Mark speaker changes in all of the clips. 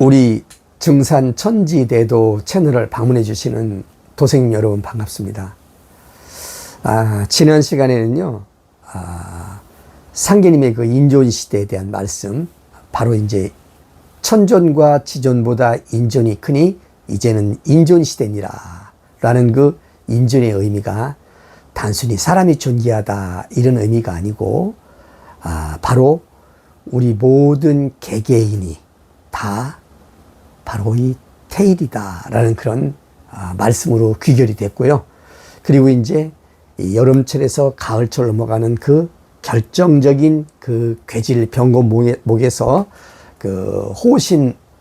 Speaker 1: 우리 증산천지대도 채널을 방문해 주시는 도생님 여러분 반갑습니다. 지난 시간에는요, 상계님의 그 인존시대에 대한 말씀, 바로 이제 천존과 지존보다 인존이 크니 이제는 인존시대니라 라는 그 인존의 의미가 단순히 사람이 존귀하다 이런 의미가 아니고, 바로 우리 모든 개개인이 다 바로 이 태일이다 라는 그런 말씀으로 귀결이 됐고요. 그리고 이제 이 여름철에서 가을철 넘어가는 그 결정적인 그 괴질 병고목에서 그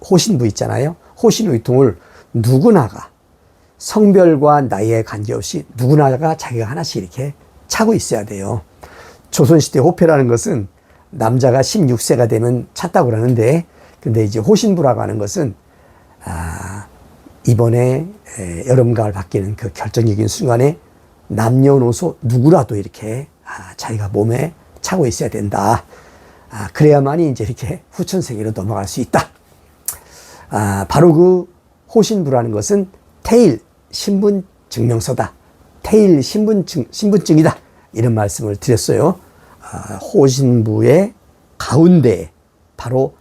Speaker 1: 호신부 있잖아요. 호신의통을 누구나가 성별과 나이에 관계없이 누구나가 자기가 하나씩 이렇게 차고 있어야 돼요. 조선시대 호패라는 것은 남자가 16세가 되면 찼다고 그러는데, 근데 이제 호신부라고 하는 것은 이번에 여름 가을 바뀌는 그 결정적인 순간에 남녀노소 누구라도 이렇게 자기가 몸에 차고 있어야 된다. 그래야만이 이제 이렇게 후천세계로 넘어갈 수 있다. 바로 그 호신부라는 것은 태일 신분증명서다. 태일 신분증이다. 이런 말씀을 드렸어요. 호신부의 가운데 바로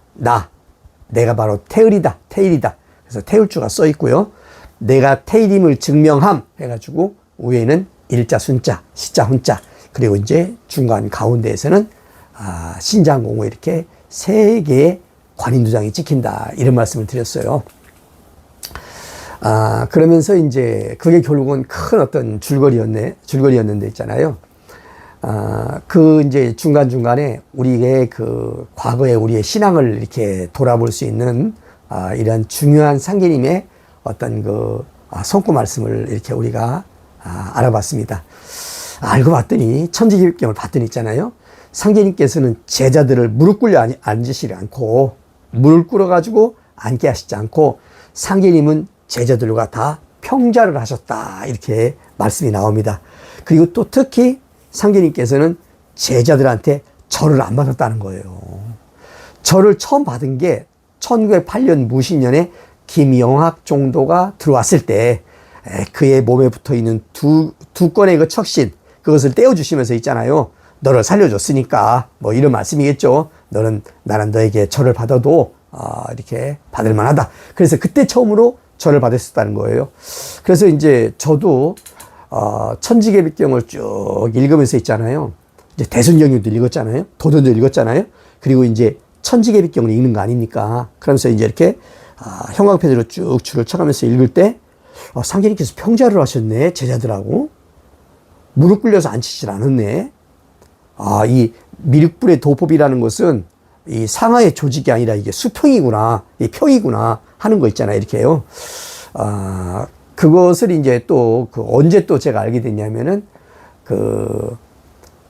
Speaker 1: 내가 바로 태일이다. 그래서 태일주가 써 있고요. 내가 태일임을 증명함 해가지고 위에는 일자, 순자, 시자, 훈자, 그리고 이제 중간 가운데에서는 신장공호 이렇게 세 개의 관인두장이 찍힌다. 이런 말씀을 드렸어요. 그러면서 이제 그게 결국은 큰 어떤 줄거리였는데 있잖아요. 그 이제 중간중간에 우리의 그 과거의 우리의 신앙을 이렇게 돌아볼 수 있는 이런 중요한 상계님의 어떤 그 성구 말씀을 이렇게 우리가 알아봤습니다. 알고 봤더니 천지개벽경을 봤더니 있잖아요. 상계님께서는 제자들을 무릎 꿇려 앉으시지 않고, 무릎 꿇어 가지고 앉게 하시지 않고, 상계님은 제자들과 다 평자를 하셨다. 이렇게 말씀이 나옵니다. 그리고 또 특히 상계님께서는 제자들한테 절을 안 받았다는 거예요. 절을 처음 받은 게 1908년 무신년에 김영학 종도가 들어왔을 때 그의 몸에 붙어 있는 두 건의 그 척신, 그것을 떼어주시면서 있잖아요. 너를 살려줬으니까 뭐 이런 말씀이겠죠. 나는 너에게 절을 받아도 이렇게 받을 만하다. 그래서 그때 처음으로 절을 받았었다는 거예요. 그래서 이제 저도 천지개벽경을 쭉 읽으면서 있잖아요. 이제 대순경유도 읽었잖아요. 도전도 읽었잖아요. 그리고 이제 천지개벽경을 읽는 거 아닙니까? 그러면서 이제 이렇게 형광펜으로 쭉 줄을 쳐가면서 읽을 때 상계님께서 평자를 하셨네. 제자들하고 무릎 꿇려서 앉히질 않았네. 이 미륵불의 도법이라는 것은 이 상하의 조직이 아니라 이게 수평이구나, 이 평이구나 하는 거 있잖아요. 이렇게요. 그것을 이제 또 언제 또 제가 알게 됐냐면은 그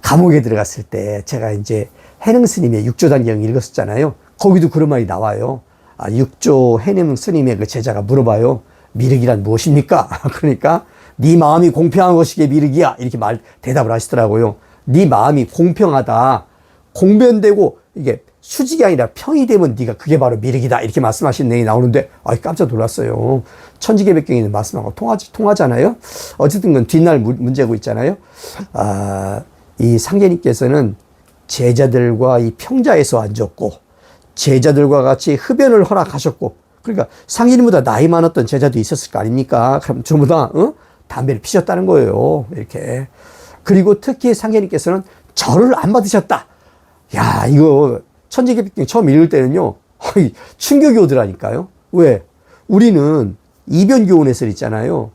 Speaker 1: 감옥에 들어갔을 때 제가 이제 해능 스님의 육조단경 읽었었잖아요. 거기도 그런 말이 나와요. 육조 해능 스님의 그 제자가 물어봐요. 미륵이란 무엇입니까? 그러니까 네 마음이 공평한 것이기에 미륵이야. 이렇게 대답을 하시더라고요. 네 마음이 공평하다. 공변되고 이게 수직이 아니라 평이 되면 네가 그게 바로 미륵이다. 이렇게 말씀하신 내용이 나오는데 깜짝 놀랐어요. 천지개벽경에 있는 말씀하고 통하잖아요. 어쨌든 그건 뒷날 문제고 있잖아요. 이 상계님께서는 제자들과 이 평자에서 앉았고, 제자들과 같이 흡연을 허락하셨고, 그러니까 상계님보다 나이 많았던 제자도 있었을 거 아닙니까? 그럼 전부 다 담배를 피셨다는 거예요. 이렇게. 그리고 특히 상계님께서는 절을 안 받으셨다. 야, 이거 천지개벽경 처음 읽을 때는요, 충격이 오더라니까요. 왜? 우리는 이변교훈에서 있잖아요.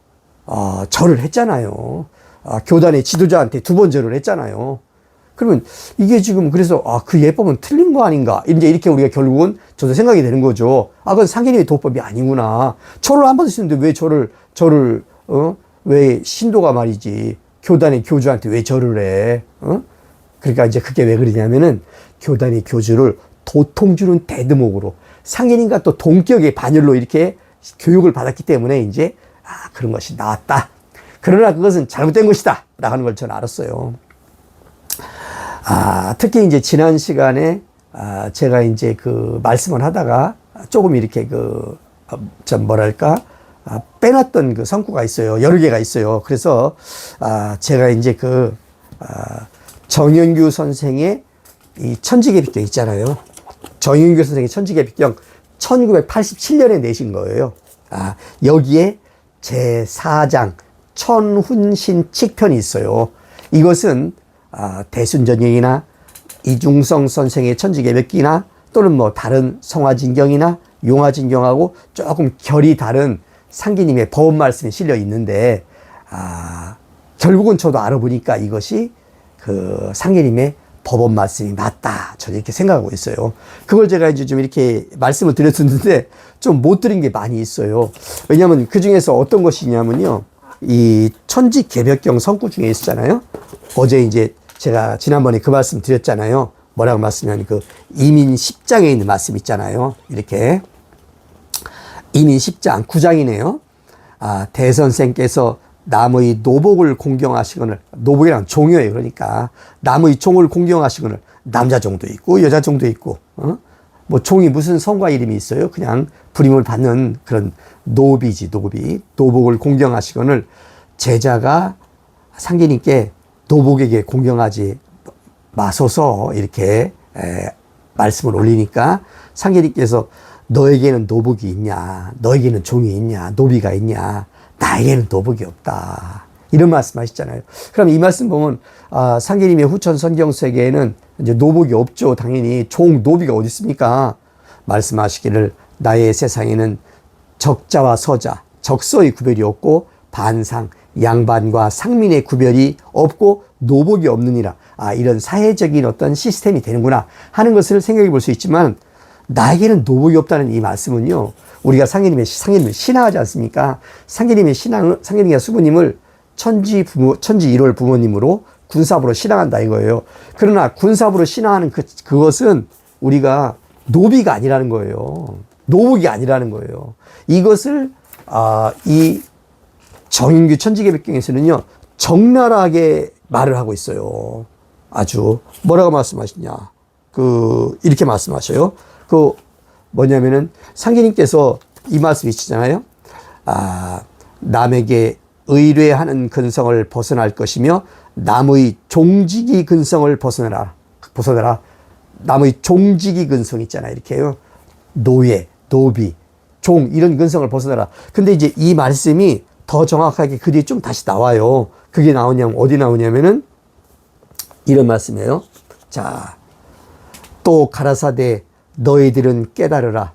Speaker 1: 절을 했잖아요. 교단의 지도자한테 2번 절을 했잖아요. 그러면 이게 지금 그래서 그 예법은 틀린 거 아닌가? 이제 이렇게 우리가 결국은 저도 생각이 되는 거죠. 그건 상계님의 도법이 아니구나. 절을 안 받으시는데 왜 절을 왜 신도가 말이지 교단의 교주한테 왜 절을 해? 그러니까 이제 그게 왜 그러냐면은 교단의 교주를 도통주는 대드목으로 상계님과 또 동격의 반열로 이렇게 교육을 받았기 때문에 이제 그런 것이 나왔다. 그러나 그것은 잘못된 것이다. 라는 걸 저는 알았어요. 특히 이제 지난 시간에 제가 이제 그 말씀을 하다가 조금 이렇게 좀 뭐랄까, 빼놨던 그 성구가 있어요. 여러 개가 있어요. 그래서, 제가 이제 정현규 선생의 이 천지개비경 있잖아요. 정현규 선생의 천지개비경 1987년에 내신 거예요. 여기에 제4장 천훈신칙편이 있어요. 이것은 대순전형이나 이중성 선생의 천지개벽기나 또는 뭐 다른 성화진경이나 용화진경하고 조금 결이 다른 상기님의 법원 말씀이 실려 있는데, 결국은 저도 알아보니까 이것이 상기님의 법원 말씀이 맞다. 저는 이렇게 생각하고 있어요. 그걸 제가 이제 좀 이렇게 말씀을 드렸었는데 좀 못 드린 게 많이 있어요. 왜냐하면 그 중에서 어떤 것이냐면요. 이 천지개벽경 성구 중에 있었잖아요. 어제 이제 제가 지난번에 그 말씀 드렸잖아요. 뭐라고 말씀하냐면 이민 10장에 있는 말씀 있잖아요. 이렇게 이민 10장 9장이네요. 대선생께서 남의 노복을 공경하시거늘, 노복이란 종이에요. 그러니까 남의 종을 공경하시거늘, 남자 종도 있고 여자 종도 있고, 뭐 종이 무슨 성과 이름이 있어요? 그냥 부림을 받는 그런 노비지, 노비. 노복을 공경하시거늘 제자가 상기님께 노복에게 공경하지 마소서 이렇게 말씀을 올리니까 상기님께서 너에게는 노복이 있냐, 너에게는 종이 있냐, 노비가 있냐, 나에게는 노복이 없다. 이런 말씀 하시잖아요. 그럼 이 말씀 보면, 상계님의 후천 선경세계에는 이제 노복이 없죠. 당연히 종, 노비가 어디 있습니까? 말씀하시기를 나의 세상에는 적자와 서자, 적서의 구별이 없고 반상, 양반과 상민의 구별이 없고 노복이 없느니라. 이런 사회적인 어떤 시스템이 되는구나 하는 것을 생각해 볼 수 있지만, 나에게는 노복이 없다는 이 말씀은요, 우리가 상계님을 신앙하지 않습니까? 상계님의 상계님과 수부님을 천지 1월 부모님으로 군사부로 신앙한다 이거예요. 그러나 군사부로 신앙하는 그것은 우리가 노비가 아니라는 거예요. 노복이 아니라는 거예요. 이것을, 이 정인규 천지개벽경에서는요, 적나라하게 말을 하고 있어요. 아주, 뭐라고 말씀하시냐. 이렇게 말씀하셔요. 뭐냐면은, 상계님께서 이 말씀 있으시잖아요. 남에게 의뢰하는 근성을 벗어날 것이며, 남의 종직이 근성을 벗어나라. 남의 종직이 근성 있잖아요. 이렇게요. 노예, 노비, 종, 이런 근성을 벗어나라. 근데 이제 이 말씀이 더 정확하게 그 뒤에 좀 다시 나와요. 그게 어디 나오냐면은, 이런 말씀이에요. 자, 또 가라사대 너희들은 깨달으라.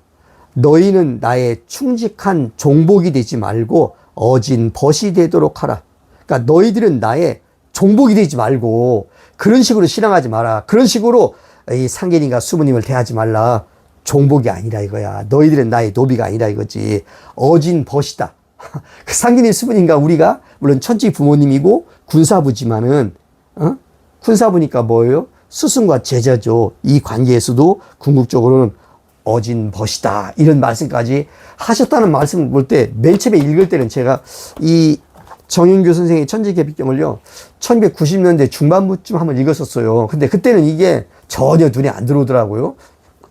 Speaker 1: 너희는 나의 충직한 종복이 되지 말고 어진 벗이 되도록 하라. 그러니까 너희들은 나의 종복이 되지 말고 그런 식으로 신앙하지 마라. 그런 식으로 이 상계님과 수부님을 대하지 말라. 종복이 아니라 이거야. 너희들은 나의 노비가 아니라 이거지. 어진 벗이다. 그 상계님, 수부님과 우리가 물론 천지 부모님이고 군사부지만은, 군사부니까 뭐예요? 스승과 제자죠. 이 관계에서도 궁극적으로는 어진 벗이다. 이런 말씀까지 하셨다는 말씀을 볼 때, 맨 처음에 읽을 때는 제가 이 정윤교 선생의 천지개벽경을요, 1990년대 중반부쯤 한번 읽었었어요. 근데 그때는 이게 전혀 눈에 안 들어오더라고요.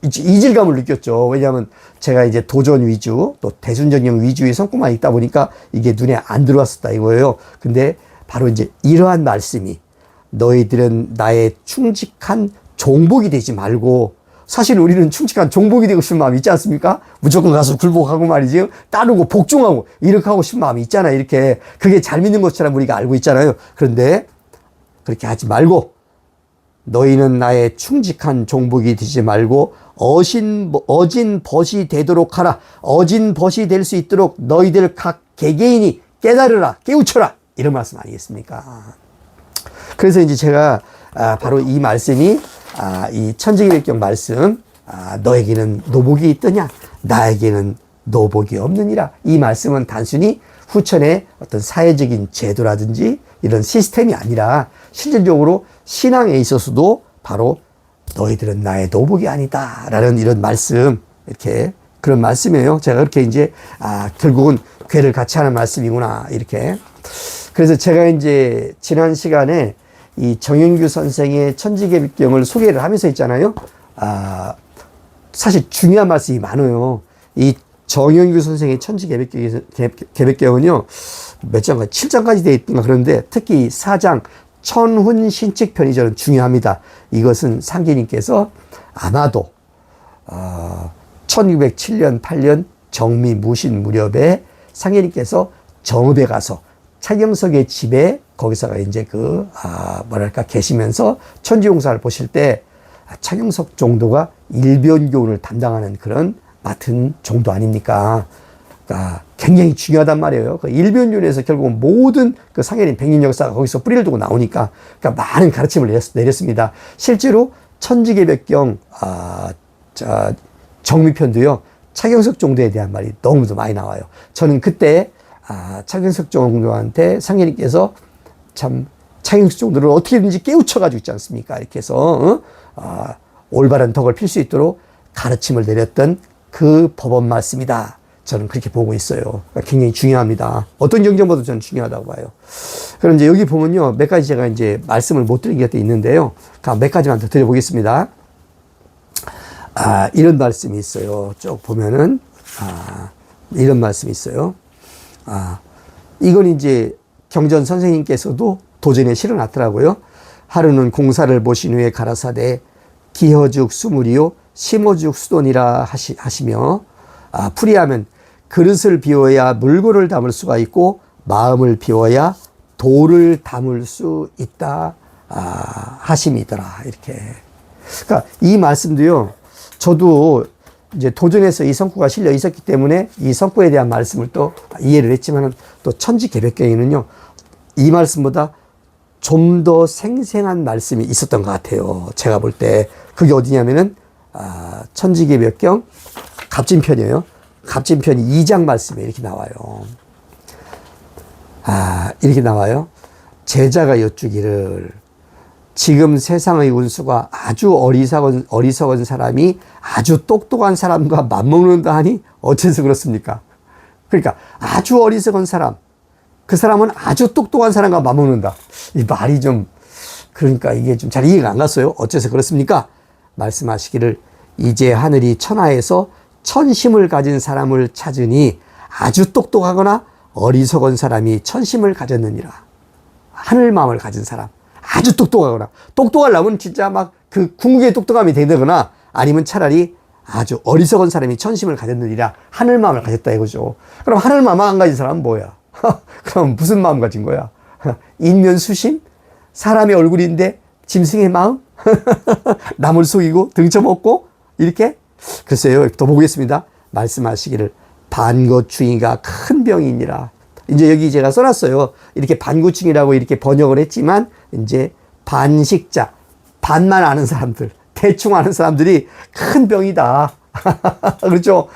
Speaker 1: 이질감을 느꼈죠. 왜냐하면 제가 이제 도전 위주, 또 대순전형 위주의 성구만 읽다 보니까 이게 눈에 안 들어왔었다 이거예요. 근데 바로 이제 이러한 말씀이 너희들은 나의 충직한 종복이 되지 말고, 사실 우리는 충직한 종복이 되고 싶은 마음이 있지 않습니까? 무조건 가서 굴복하고 말이지, 따르고 복종하고 이렇게 하고 싶은 마음이 있잖아요. 이렇게 그게 잘 믿는 것처럼 우리가 알고 있잖아요. 그런데 그렇게 하지 말고 너희는 나의 충직한 종복이 되지 말고 어진 벗이 되도록 하라. 어진 벗이 될 수 있도록 너희들 각 개개인이 깨달으라, 깨우쳐라, 이런 말씀 아니겠습니까? 그래서 이제 제가 바로 이 말씀이, 이 천지개벽경 말씀, 너에게는 노복이 있더냐, 나에게는 노복이 없느니라. 이 말씀은 단순히 후천의 어떤 사회적인 제도라든지 이런 시스템이 아니라 실질적으로 신앙에 있어서도 바로 너희들은 나의 노복이 아니다 라는 이런 말씀, 이렇게 그런 말씀이에요. 제가 그렇게 이제 결국은 괴를 같이 하는 말씀이구나 이렇게. 그래서 제가 이제 지난 시간에 이 정윤규 선생의 천지개벽경을 소개를 하면서 있잖아요. 사실 중요한 말씀이 많아요. 이 정영규 선생의 천지개백경은요, 몇 장까지, 7장까지 되어 있던가 그런데 특히 4장 천훈신칙편이 저는 중요합니다. 이것은 상계님께서 아마도 1907년 8년 정미무신 무렵에 상계님께서 정읍에 가서 차경석의 집에 거기서가 이제 뭐랄까 계시면서 천지용사를 보실 때 차경석 정도가 일변교훈을 담당하는 그런 맡은 정도 아닙니까? 그러니까 굉장히 중요하단 말이에요. 그 일변교훈에서 결국은 모든 그 상계님 백년 역사가 거기서 뿌리를 두고 나오니까 그러니까 많은 가르침을 내렸습니다. 실제로 천지개백경 정미편도요, 차경석 정도에 대한 말이 너무도 많이 나와요. 저는 그때 차경석 정도한테 상계님께서 참 차경석 정도를 어떻게든지 깨우쳐가지고 있지 않습니까? 이렇게 해서 올바른 덕을 필 수 있도록 가르침을 내렸던 그 법원 말씀이다. 저는 그렇게 보고 있어요. 그러니까 굉장히 중요합니다. 어떤 경전보다 저는 중요하다고 봐요. 그럼 이제 여기 보면요, 몇 가지 제가 이제 말씀을 못 드린 게 있는데요. 몇 가지만 더 드려보겠습니다. 이런 말씀이 있어요. 쭉 보면은, 이런 말씀이 있어요. 이건 이제 경전 선생님께서도 도전에 실어놨더라고요. 하루는 공사를 보신 후에 가라사대 기허죽 수물이요 심어죽 수돈이라 하시며, 풀이하면 그릇을 비워야 물건을 담을 수가 있고 마음을 비워야 돌을 담을 수 있다 하심이더라. 이렇게. 그러니까 이 말씀도요, 저도 이제 도전에서 이 성구가 실려 있었기 때문에 이 성구에 대한 말씀을 또 이해를 했지만 또 천지개백경에는요, 이 말씀보다 좀 더 생생한 말씀이 있었던 것 같아요. 제가 볼 때. 그게 어디냐면은, 천지개백경 갑진편이에요. 갑진편 2장 말씀에 이렇게 나와요. 이렇게 나와요. 제자가 여쭈기를, 지금 세상의 운수가 아주 어리석은 사람이 아주 똑똑한 사람과 맞먹는다 하니 어째서 그렇습니까? 그러니까 아주 어리석은 사람, 그 사람은 아주 똑똑한 사람과 맞먹는다. 이 말이 좀, 그러니까 이게 좀 잘 이해가 안 갔어요. 어째서 그렇습니까? 말씀하시기를, 이제 하늘이 천하에서 천심을 가진 사람을 찾으니 아주 똑똑하거나 어리석은 사람이 천심을 가졌느니라. 하늘 마음을 가진 사람, 아주 똑똑하거나, 똑똑하려면 진짜 막 그 궁극의 똑똑함이 되거나 아니면 차라리 아주 어리석은 사람이 천심을 가졌느니라. 하늘 마음을 가졌다 이거죠. 그럼 하늘 마음 안 가진 사람은 뭐야? 그럼 무슨 마음 가진 거야? 인면수심? 사람의 얼굴인데 짐승의 마음? 남을 속이고 등쳐먹고 이렇게? 글쎄요, 더 보겠습니다. 말씀하시기를, 반거충이가 큰 병이니라. 이제 여기 제가 써놨어요. 이렇게 반고충이라고 이렇게 번역을 했지만, 이제 반식자, 반만 아는 사람들, 대충 아는 사람들이 큰 병이다. 그렇죠?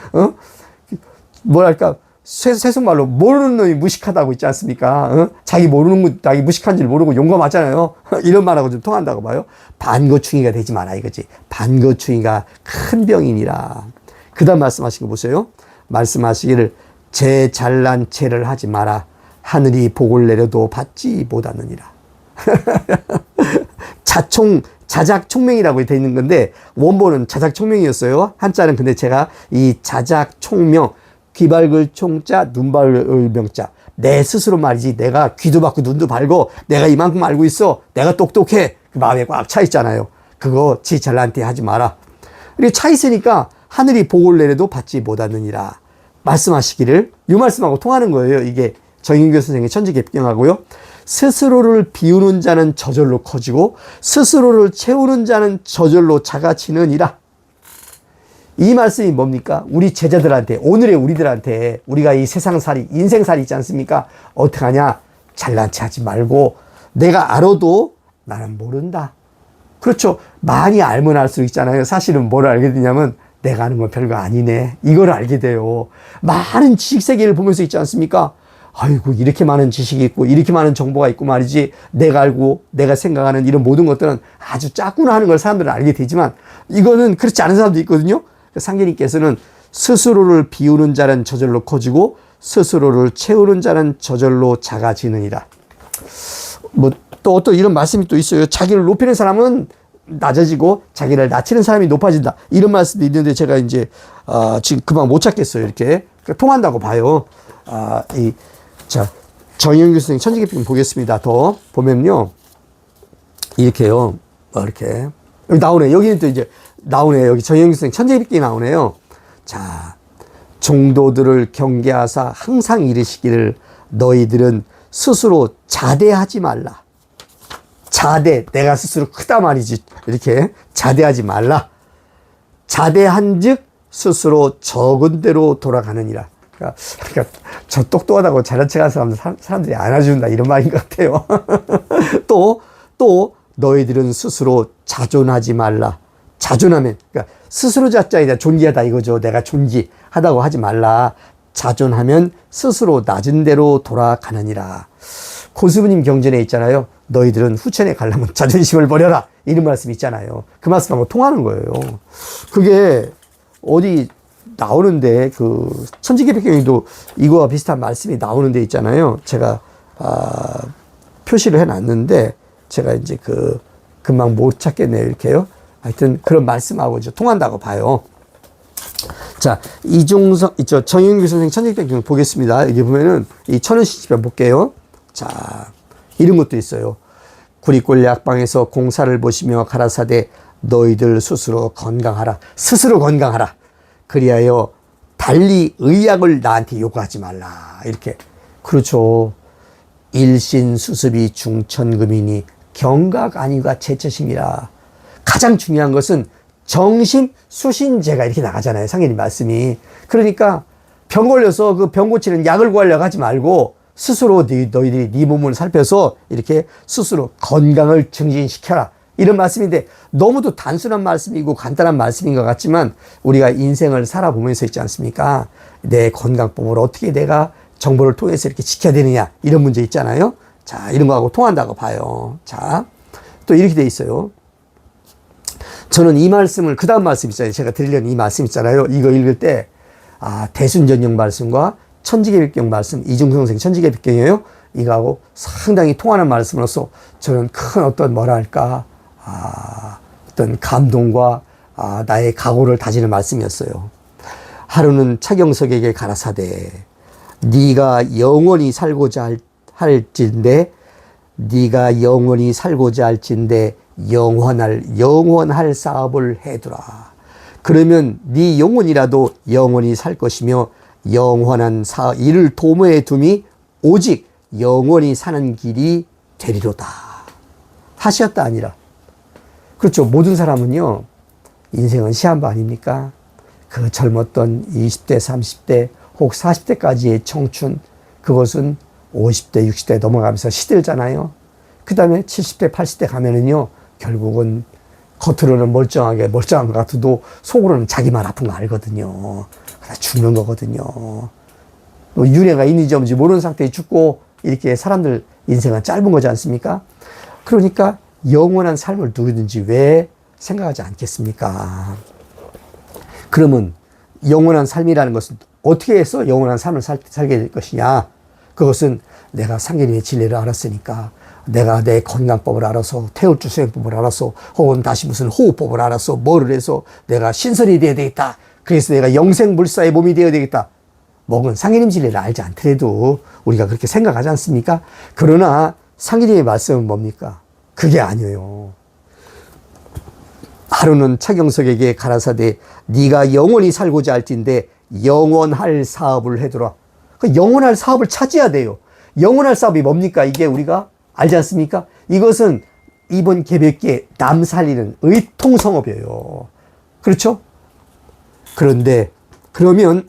Speaker 1: 뭐랄까, 세속말로 모르는 놈이 무식하다고 있지 않습니까? 자기 모르는 거, 자기 무식한 줄 모르고 용감하잖아요. 이런 말하고 좀 통한다고 봐요. 반거충이가 되지 마라 이거지. 반거충이가 큰 병이니라. 그 다음 말씀하신 거 보세요. 말씀하시기를, 제 잘난 체를 하지 마라. 하늘이 복을 내려도 받지 못하느니라. 자작총명이라고 되어 있는 건데, 원본은 자작총명이었어요. 한자는. 근데 제가 이 자작총명, 귀 밝을 총자, 눈 밝을 명자. 내 스스로 말이지, 내가 귀도 밝고 눈도 밝고 내가 이만큼 알고 있어, 내가 똑똑해, 그 마음에 꽉 차 있잖아요. 그거 지 잘난 체 하지 마라. 이렇게 차 있으니까 하늘이 복을 내려도 받지 못하느니라 말씀하시기를, 이 말씀하고 통하는 거예요. 이게 정인교 선생의 천지개백경하고요. 스스로를 비우는 자는 저절로 커지고 스스로를 채우는 자는 저절로 작아지느니라. 이 말씀이 뭡니까? 우리 제자들한테, 오늘의 우리들한테, 우리가 이 세상살이, 인생살이 있지 않습니까? 어떡하냐? 잘난 체 하지 말고, 내가 알아도 나는 모른다. 그렇죠. 많이 알면 알수록 있잖아요. 사실은 뭘 알게 되냐면, 내가 아는 건 별거 아니네. 이걸 알게 돼요. 많은 지식세계를 보면서 있지 않습니까? 아이고, 이렇게 많은 지식이 있고, 이렇게 많은 정보가 있고 말이지. 내가 알고, 내가 생각하는 이런 모든 것들은 아주 작구나 하는 걸 사람들은 알게 되지만, 이거는 그렇지 않은 사람도 있거든요. 상계님께서는 스스로를 비우는 자는 저절로 커지고 스스로를 채우는 자는 저절로 작아지느니라. 뭐 또 어떤 이런 말씀이 또 있어요. 자기를 높이는 사람은 낮아지고 자기를 낮추는 사람이 높아진다. 이런 말씀도 있는데 제가 이제 지금 그만 못 찾겠어요. 이렇게 통한다고 봐요. 자, 정영규 선생님 천지개벽 보겠습니다. 더 보면요, 이렇게요. 이렇게 여기 나오네. 여기는 또 이제 나오네. 여기 정영규 선생님 천지개벽이 나오네요. 자, 종도들을 경계하사 항상 이르시기를 너희들은 스스로 자대하지 말라. 자대, 내가 스스로 크다 말이지. 이렇게 자대하지 말라. 자대한즉 스스로 적은 대로 돌아가느니라. 그러니까 저 똑똑하다고 잘난 척하는 사람들이 안아준다 이런 말인 것 같아요. 또 너희들은 스스로 자존하지 말라. 자존하면, 그러니까 스스로 자자이다 존귀하다 이거죠. 내가 존귀하다고 하지 말라. 자존하면 스스로 낮은 대로 돌아가느니라. 고수부님 경전에 있잖아요. 너희들은 후천에 가려면 자존심을 버려라. 이런 말씀 있잖아요. 그 말씀하고 통하는 거예요. 그게 어디 나오는데, 그 천지개벽경에도 이거와 비슷한 말씀이 나오는 데 있잖아요. 제가 표시를 해놨는데 제가 이제 금방 못 찾겠네요. 이렇게요. 하여튼 그런 말씀하고 통한다고 봐요. 자, 이중성, 정영규 선생 천지개벽경 보겠습니다. 여기 보면은 이 천은시집에 볼게요. 자, 이런 것도 있어요. 구리골 약방에서 공사를 보시며 가라사대 너희들 스스로 건강하라. 스스로 건강하라. 그리하여 달리 의약을 나한테 요구하지 말라. 이렇게. 그렇죠. 일신수습이 중천금이니 경각 아니가 제처심이라. 가장 중요한 것은 정심, 수신제가 이렇게 나가잖아요. 상인님 말씀이. 그러니까 병 걸려서 그 병 고치는 약을 구하려고 하지 말고 스스로 너희들이 네 몸을 살펴서 이렇게 스스로 건강을 증진시켜라. 이런 말씀인데 너무도 단순한 말씀이고 간단한 말씀인 것 같지만 우리가 인생을 살아보면서 있지 않습니까? 내 건강법을 어떻게 내가 정보를 통해서 이렇게 지켜야 되느냐 이런 문제 있잖아요. 자, 이런 거하고 통한다고 봐요. 자, 또 이렇게 돼 있어요. 저는 이 말씀을 그 다음 말씀 있잖아요. 제가 드리려는 이 말씀 있잖아요. 이거 읽을 때 대순전형 말씀과 천지개벽경 말씀, 이중성 선생 천지개벽경이에요. 이거하고 상당히 통하는 말씀으로서 저는 큰 어떤 뭐랄까 어떤 감동과 나의 각오를 다지는 말씀이었어요. 하루는 차경석에게 가라사대 네가 영원히 살고자 할진대 네가 영원히 살고자 할진대 영원할 사업을 해두라. 그러면 네 영혼이라도 영원히 살 것이며 영원한 이를 도모에 둠이 오직 영원히 사는 길이 되리로다. 하시었다 아니라. 그렇죠. 모든 사람은요, 인생은 시한부 아닙니까? 그 젊었던 20대, 30대, 혹 40대까지의 청춘, 그것은 50대, 60대 넘어가면서 시들잖아요. 그 다음에 70대, 80대 가면은요, 결국은 겉으로는 멀쩡한 것 같아도 속으로는 자기만 아픈 거 알거든요. 다 죽는 거거든요. 윤회가 있는지 없는지 모르는 상태에 죽고 이렇게 사람들 인생은 짧은 거지 않습니까? 그러니까 영원한 삶을 누리든지 왜 생각하지 않겠습니까? 그러면 영원한 삶이라는 것은 어떻게 해서 영원한 삶을 살게 될 것이냐? 그것은 내가 상계님의 진리를 알았으니까 내가 내 건강법을 알아서 태울주 수행법을 알아서 혹은 다시 무슨 호흡법을 알아서 뭐를 해서 내가 신선이 되어야 되겠다. 그래서 내가 영생불사의 몸이 되어야 되겠다. 먹은 상계님 진리를 알지 않더라도 우리가 그렇게 생각하지 않습니까? 그러나 상계님의 말씀은 뭡니까? 그게 아니에요. 하루는 차경석에게 가라사대 네가 영원히 살고자 할진대 영원할 사업을 해두라. 그 영원할 사업을 찾아야 돼요. 영원할 사업이 뭡니까? 이게 우리가 알지 않습니까? 이것은 이번 개벽기에 남 살리는 의통성업이에요. 그렇죠? 그런데 그러면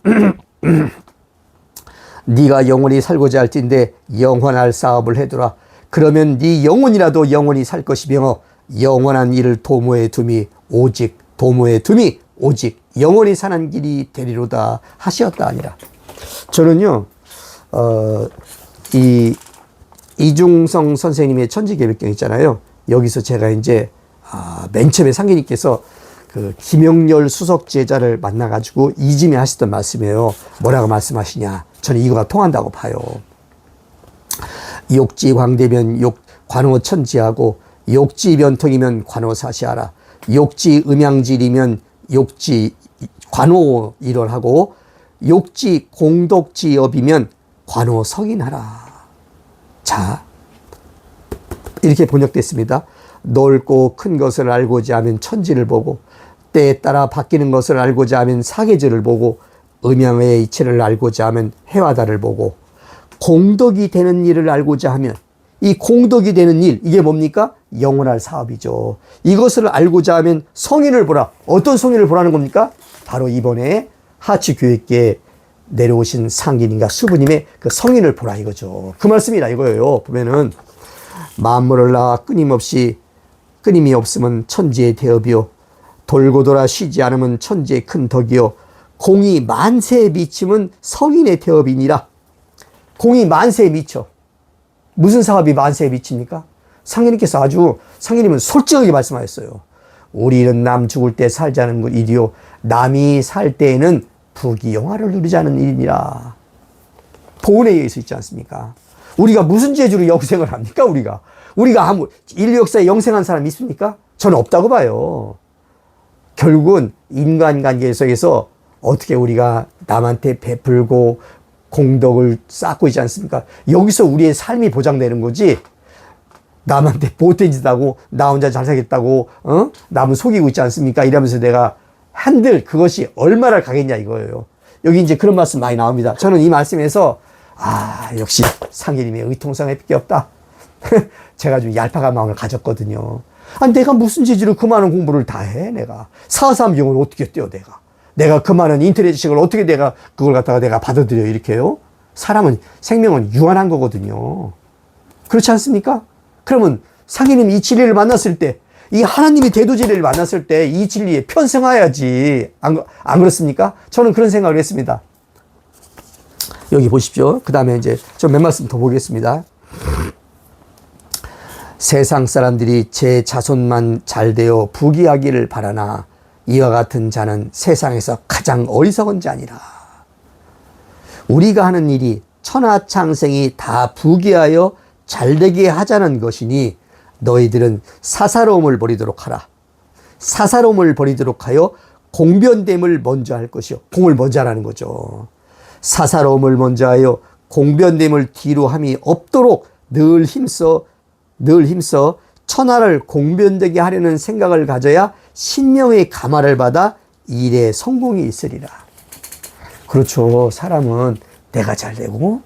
Speaker 1: 네가 영원히 살고자 할진대 영원할 사업을 해두라. 그러면 네 영혼이라도 영원히 살 것이며 영원한 일을 도모에 둠이 오직 영원히 사는 길이 되리로다 하시었다 아니라. 저는요 이중성 선생님의 천지개벽경 있잖아요. 여기서 제가 이제 맨 처음에 상계님께서 그 김영렬 수석 제자를 만나가지고 이짐에 하시던 말씀이에요. 뭐라고 말씀하시냐? 저는 이거가 통한다고 봐요. 욕지 광대면 관호천지하고 욕지 변통이면 관호사시하라. 욕지 음양질이면 욕지 관호 일원하고, 욕지 공덕지업이면 관호 성인하라. 자, 이렇게 번역됐습니다. 넓고 큰 것을 알고자 하면 천지를 보고, 때에 따라 바뀌는 것을 알고자 하면 사계절을 보고, 음양의 이치를 알고자 하면 해와 달을 보고, 공덕이 되는 일을 알고자 하면, 이 공덕이 되는 일, 이게 뭡니까? 영원할 사업이죠. 이것을 알고자 하면 성인을 보라. 어떤 성인을 보라는 겁니까? 바로 이번에 하치교육계에 내려오신 상인인가 수부님의 그 성인을 보라 이거죠. 그 말씀이라 이거예요. 보면은 만물을 낳아 끊임이 없으면 천지의 대업이요, 돌고 돌아 쉬지 않으면 천지의 큰 덕이요, 공이 만세에 미치면 성인의 대업이니라. 공이 만세에 미쳐. 무슨 사업이 만세에 미칩니까? 상인님께서 상인님은 솔직하게 말씀하셨어요. 우리는 남 죽을 때 살자는 일이요, 남이 살 때에는 부귀영화를 누리자는 일이니라. 보은에 의해서 있지 않습니까? 우리가 무슨 재주로 영생을 합니까? 우리가 인류 역사에 영생한 사람이 있습니까? 저는 없다고 봐요. 결국은 인간관계 속에서 어떻게 우리가 남한테 베풀고 공덕을 쌓고 있지 않습니까? 여기서 우리의 삶이 보장되는 거지, 남한테 보탠 짓 하고 나 혼자 잘 살겠다고 남은 속이고 있지 않습니까? 이러면서 내가 한들 그것이 얼마나 가겠냐 이거예요. 여기 이제 그런 말씀 많이 나옵니다. 저는 이 말씀에서 역시 상계님의 의통성에 빚게 없다. 제가 좀 얄팍한 마음을 가졌거든요. 내가 무슨 재주로 그 많은 공부를 다 해? 내가 4.3경을 어떻게 떼어? 내가 그 많은 인터넷 지식을 어떻게 그걸 갖다가 내가 받아들여 이렇게요? 사람은 생명은 유한한 거거든요. 그렇지 않습니까? 그러면 상계님 이 진리를 만났을 때, 이 하나님이 대도진리를 만났을 때 이 진리에 편승해야지. 안 그렇습니까? 저는 그런 생각을 했습니다. 여기 보십시오. 그 다음에 이제 좀 몇 말씀 더 보겠습니다. 세상 사람들이 제 자손만 잘되어 부귀하기를 바라나 이와 같은 자는 세상에서 가장 어리석은 자니라. 우리가 하는 일이 천하창생이 다 부귀하여 잘되게 하자는 것이니 너희들은 사사로움을 버리도록 하라. 사사로움을 버리도록 하여 공변됨을 먼저 할 것이요. 공을 먼저 하라는 거죠. 사사로움을 먼저 하여 공변됨을 뒤로 함이 없도록 늘 힘써 천하를 공변되게 하려는 생각을 가져야 신명의 감화를 받아 일에 성공이 있으리라. 그렇죠. 사람은 내가 잘 되고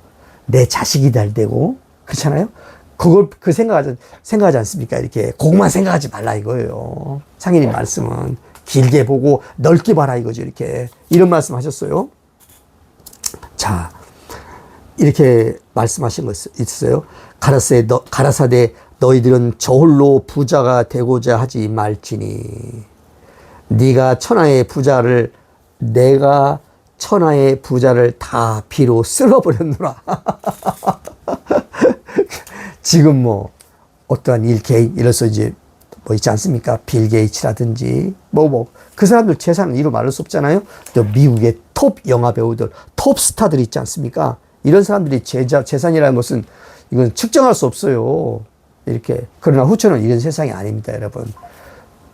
Speaker 1: 내 자식이 잘 되고 그렇잖아요. 그걸 생각하지 않습니까? 이렇게 그것만 생각하지 말라 이거예요. 상인님 말씀은 길게 보고 넓게 봐라 이거죠. 이런 말씀 하셨어요. 자, 이렇게 말씀하신 거 있어요. 가라사대 너희들은 저홀로 부자가 되고자 하지 말지니 내가 천하의 부자를 다 비로 쓸어버렸노라. 지금 어떠한 이래서 이제 있지 않습니까? 빌 게이츠라든지 그 사람들 재산은 이루 말할 수 없잖아요. 또 미국의 톱 영화 배우들, 톱 스타들 있지 않습니까? 이런 사람들이 재산이라는 것은 이건 측정할 수 없어요. 그러나 후처는 이런 세상이 아닙니다, 여러분.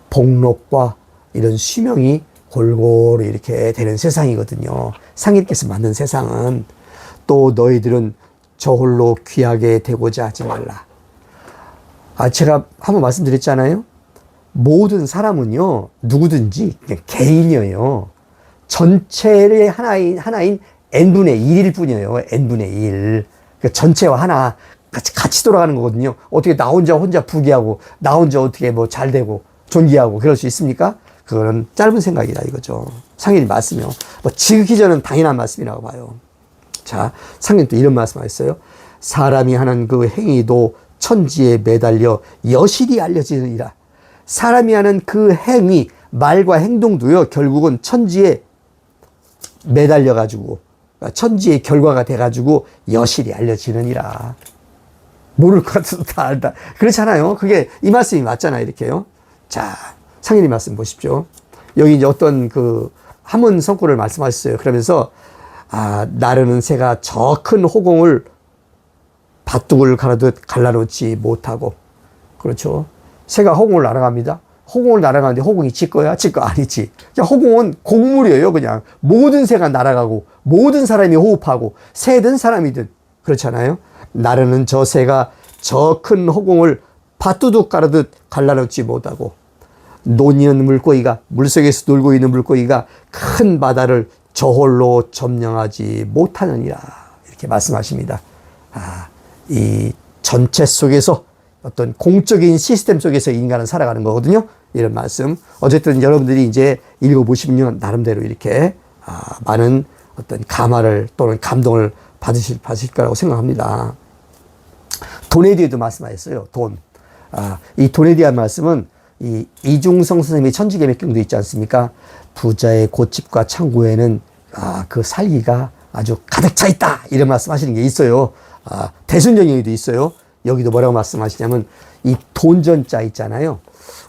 Speaker 1: 복록과 이런 수명이 골고루 이렇게 되는 세상이거든요. 상인께서 만든 세상은. 또 너희들은 저홀로 귀하게 되고자 하지 말라. 제가 한번 말씀드렸잖아요. 모든 사람은요, 누구든지 그냥 개인이에요. 전체의 하나인 n분의 1일 뿐이에요. n분의 1. 그러니까 전체와 하나 같이 돌아가는 거거든요. 어떻게 나 혼자 부귀하고 나 혼자 어떻게 잘 되고 존귀하고 그럴 수 있습니까? 그거는 짧은 생각이다 이거죠. 상인이 말씀이요. 지극히 저는 당연한 말씀이라고 봐요. 자, 상인 또 이런 말씀 하셨어요. 사람이 하는 그 행위도 천지에 매달려 여실히 알려지느니라. 사람이 하는 그 행위, 말과 행동도요, 결국은 천지에 매달려가지고, 천지의 결과가 돼가지고 여실히 알려지느니라. 모를 것 같아도 다 알다. 그렇잖아요. 그게 이 말씀이 맞잖아요. 이렇게요. 자, 상인이 말씀 보십시오. 여기 이제 어떤 함은 성구를 말씀하셨어요. 그러면서, 나르는 새가 저 큰 호공을 밭둑을 갈라놓지 못하고, 그렇죠. 새가 허공을 날아갑니다. 허공을 날아가는데 허공이 지 거야? 지 거 아니지. 허공은 곡물이에요. 그냥 모든 새가 날아가고 모든 사람이 호흡하고 새든 사람이든 그렇잖아요. 나르는 저 새가 저 큰 허공을 밭두둑 가르듯 갈라놓지 못하고 논이는 물고기가 물속에서 놀고 있는 물고기가 큰 바다를 저홀로 점령하지 못하느니라 이렇게 말씀하십니다. 이 전체 속에서 어떤 공적인 시스템 속에서 인간은 살아가는 거거든요. 이런 말씀. 어쨌든 여러분들이 이제 읽어보시면 나름대로 이렇게 많은 어떤 감화를 또는 감동을 받으실 거라고 생각합니다. 돈에 대해도 말씀하셨어요. 돈. 이 돈에 대한 말씀은 이 이중성 선생님의 천지개맥경도 있지 않습니까? 부자의 고집과 창고에는 그 살기가 아주 가득 차 있다. 이런 말씀 하시는 게 있어요. 대순정형에도 있어요. 여기도 뭐라고 말씀하시냐면 이 돈전자 있잖아요.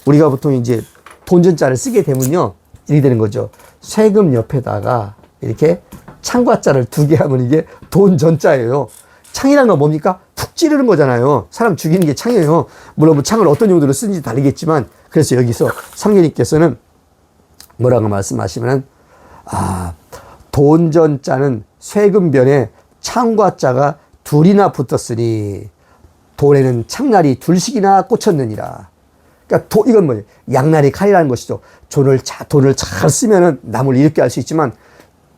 Speaker 1: 우리가 보통 이제 돈전자를 쓰게 되면요. 이렇게 되는 거죠. 세금 옆에다가 이렇게 창과자를 두 개 하면 이게 돈전자예요. 창이라는 건 뭡니까? 푹 찌르는 거잖아요. 사람 죽이는 게 창이에요. 물론 뭐 창을 어떤 용도로 쓰는지 다르겠지만 그래서 여기서 성경님께서는 뭐라고 말씀하시면은 돈전자는 세금변에 창과자가 둘이나 붙었으니 돌에는 창날이 둘씩이나 꽂혔느니라. 그러니까 이건 뭐예요? 양날이 칼이라는 것이죠. 돈을 잘 쓰면은 남을 이롭게 할 수 있지만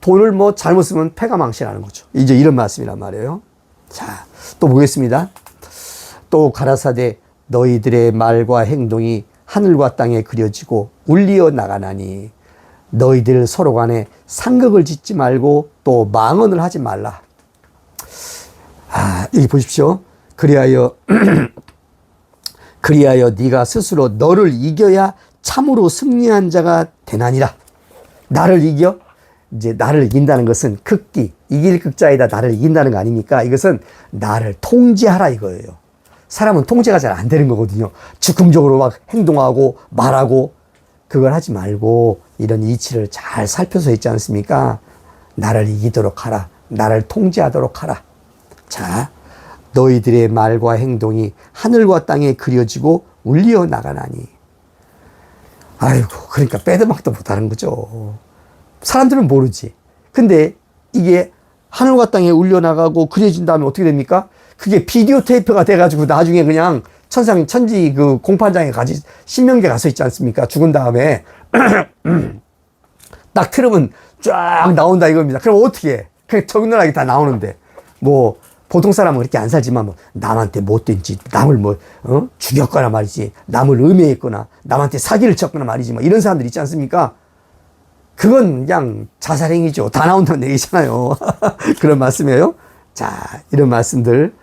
Speaker 1: 돈을 뭐 잘못 쓰면 패가 망신하는 거죠. 이제 이런 말씀이란 말이에요. 자, 또 보겠습니다. 또 가라사대 너희들의 말과 행동이 하늘과 땅에 그려지고 울리어 나가나니 너희들 서로 간에 상극을 짓지 말고 또 망언을 하지 말라. 여기 보십시오. 그리하여 네가 스스로 너를 이겨야 참으로 승리한 자가 되나니라. 나를 이겨? 이제 나를 이긴다는 것은 극기, 이길 극자에다 나를 이긴다는 거 아닙니까? 이것은 나를 통제하라 이거예요. 사람은 통제가 잘 안 되는 거거든요. 즉흥적으로 막 행동하고 말하고 그걸 하지 말고 이런 이치를 잘 살펴서 있지 않습니까? 나를 이기도록 하라. 나를 통제하도록 하라. 자, 너희들의 말과 행동이 하늘과 땅에 그려지고 울리어 나가나니. 아이고, 그러니까 빼도 박도 못하는 거죠. 사람들은 모르지. 근데 이게 하늘과 땅에 울려 나가고 그려진 다음에 어떻게 됩니까? 그게 비디오 테이프가 돼가지고 나중에 그냥 천지 그 공판장에 신명계 가서 있지 않습니까? 죽은 다음에 딱 틀으면 쫙 나온다 이겁니다. 그럼 어떻게 해? 그냥 적나라하게 다 나오는데 뭐 보통 사람은 그렇게 안 살지만 뭐 남한테 못된 짓, 남을 죽였거나 말이지, 남을 음해했거나 남한테 사기를 쳤거나 말이지 뭐 이런 사람들 있지 않습니까? 그건 그냥 자살행위죠. 다 나온다는 얘기잖아요. 그런 말씀이에요. 자, 이런 말씀들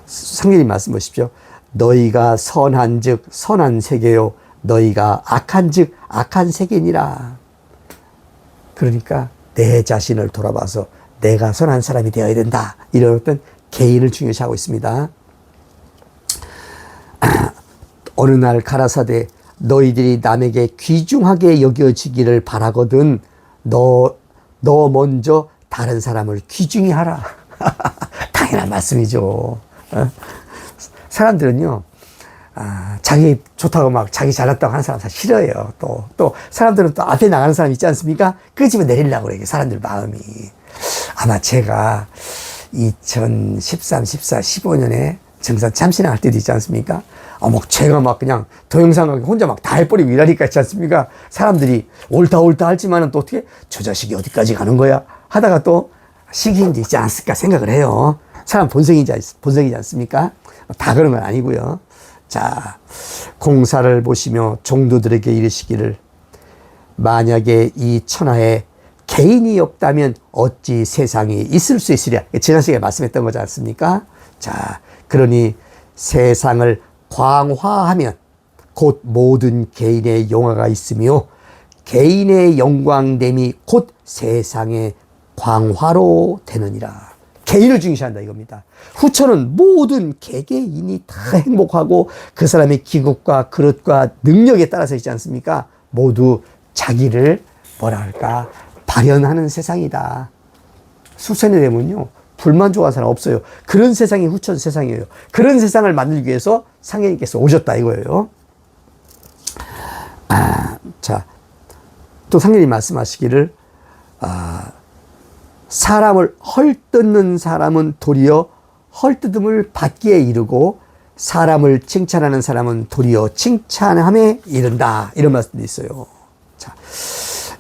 Speaker 1: 성경님 말씀 보십시오. 너희가 선한즉 선한 세계요 너희가 악한즉 악한 세계니라. 그러니까 내 자신을 돌아봐서 내가 선한 사람이 되어야 된다. 이런 어떤 개인을 중요시하고 있습니다. 어느 날 가라사대 너희들이 남에게 귀중하게 여겨지기를 바라거든 너 먼저 다른 사람을 귀중히 하라. 당연한 말씀이죠. 사람들은요, 자기 좋다고 막 자기 잘났다고 하는 사람 다 싫어해요. 또 사람들은 또 앞에 나가는 사람 있지 않습니까? 그 집에 내리려고 그래요. 사람들 마음이. 아마 제가 2013, 14, 15년에 정상 참신할 때도 있지 않습니까? 제가 막 그냥 동영상하게 혼자 막 다 해버리고 이러니까 있지 않습니까? 사람들이 옳다 할지만은 또 어떻게 저 자식이 어디까지 가는 거야? 하다가 또 시기인지 있지 않을까 생각을 해요. 사람 본성이지 않습니까? 다 그런 건 아니고요. 자, 공사를 보시며 종도들에게 이르시기를 만약에 이 천하에 개인이 없다면 어찌 세상이 있을 수 있으랴. 지난 시간에 말씀했던 거지 않습니까? 자, 그러니 세상을 광화하면 곧 모든 개인의 영화가 있으며 개인의 영광됨이 곧 세상의 광화로 되느니라. 개인을 중시한다 이겁니다. 후처는 모든 개개인이 다 행복하고 그 사람의 기국과 그릇과 능력에 따라서 있지 않습니까? 모두 자기를 발현하는 세상이다. 수천이 되면요 불만족한 사람 없어요. 그런 세상이 후천 세상이에요. 그런 세상을 만들기 위해서 상계님께서 오셨다 이거예요. 자, 또 상계님 말씀하시기를 사람을 헐뜯는 사람은 도리어 헐뜯음을 받기에 이르고 사람을 칭찬하는 사람은 도리어 칭찬함에 이른다. 이런 말씀도 있어요. 자,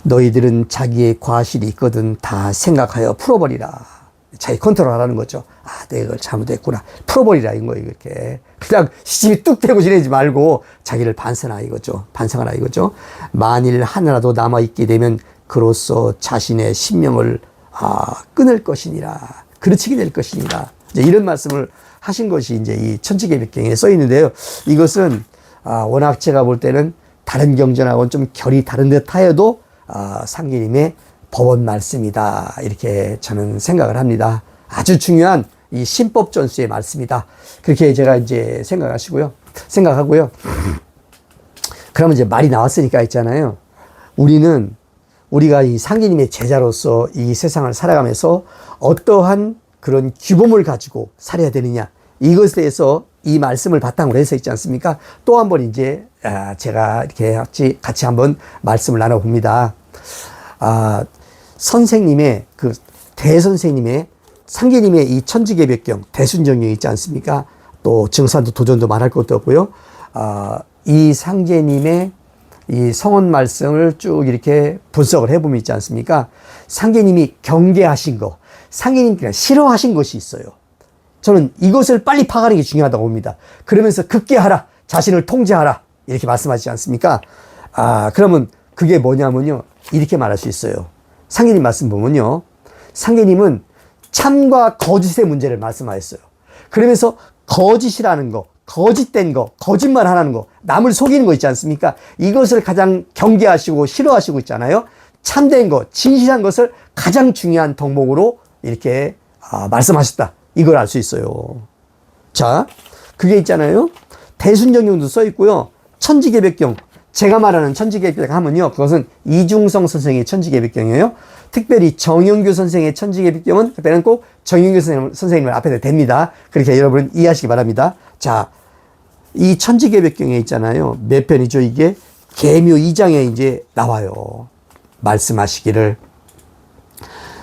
Speaker 1: 너희들은 자기의 과실이 있거든 다 생각하여 풀어버리라. 자기 컨트롤하라는 거죠. 내가 이걸 잘못했구나. 풀어버리라 이런 거예요. 이렇게 그냥 시집이 뚝 떼고 지내지 말고 자기를 반성하라 이거죠. 반성하라 이거죠. 만일 하나라도 남아있게 되면 그로써 자신의 신명을 끊을 것이니라. 그르치게 될 것이니라. 이제 이런 말씀을 하신 것이 이제 이 천지개벽경에 써 있는데요. 이것은 워낙 제가 볼 때는 다른 경전하고는 좀 결이 다른 듯 하여도 상계님의 법원 말씀이다. 이렇게 저는 생각을 합니다. 아주 중요한 이 신법 전수의 말씀이다. 그렇게 제가 이제 생각하고요. 그러면 이제 말이 나왔으니까 있잖아요. 우리가 이 상계님의 제자로서 이 세상을 살아가면서 어떠한 그런 규범을 가지고 살아야 되느냐. 이것에 대해서 이 말씀을 바탕으로 해서 있지 않습니까? 또 한 번 이제 제가 이렇게 같이 한번 말씀을 나눠봅니다. 선생님의 그 대선생님의 상계님의 이 천지개벽경 대순정경 있지 않습니까? 또 정산도 도전도 말할 것도 없고요. 이 상계님의 이 성원 말씀을 쭉 이렇게 분석을 해보면 있지 않습니까? 상계님이 경계하신 거, 상계님께서 싫어하신 것이 있어요. 저는 이것을 빨리 파악하는 게 중요하다고 봅니다. 그러면서 급계하라, 자신을 통제하라 이렇게 말씀하시지 않습니까? 그러면 그게 뭐냐면요, 이렇게 말할 수 있어요. 상계님 말씀 보면요, 상계님은 참과 거짓의 문제를 말씀하셨어요. 그러면서 거짓이라는 거, 거짓된 거, 거짓말 하라는 거, 남을 속이는 거 있지 않습니까? 이것을 가장 경계하시고 싫어하시고 있잖아요. 참된 거, 진실한 것을 가장 중요한 덕목으로 이렇게 말씀하셨다. 이걸 알 수 있어요. 자, 그게 있잖아요. 대순정경도 써 있고요. 천지개벽경, 제가 말하는 천지개벽경 하면요, 그것은 이중성 선생의 천지개벽경이에요. 특별히 정영규 선생의 천지개벽경은 그때는 꼭 정영규 선생님을 앞에 댑니다. 그렇게 여러분 이해하시기 바랍니다. 자, 이 천지개벽경에 있잖아요. 몇 편이죠? 이게 계묘 2장에 이제 나와요. 말씀하시기를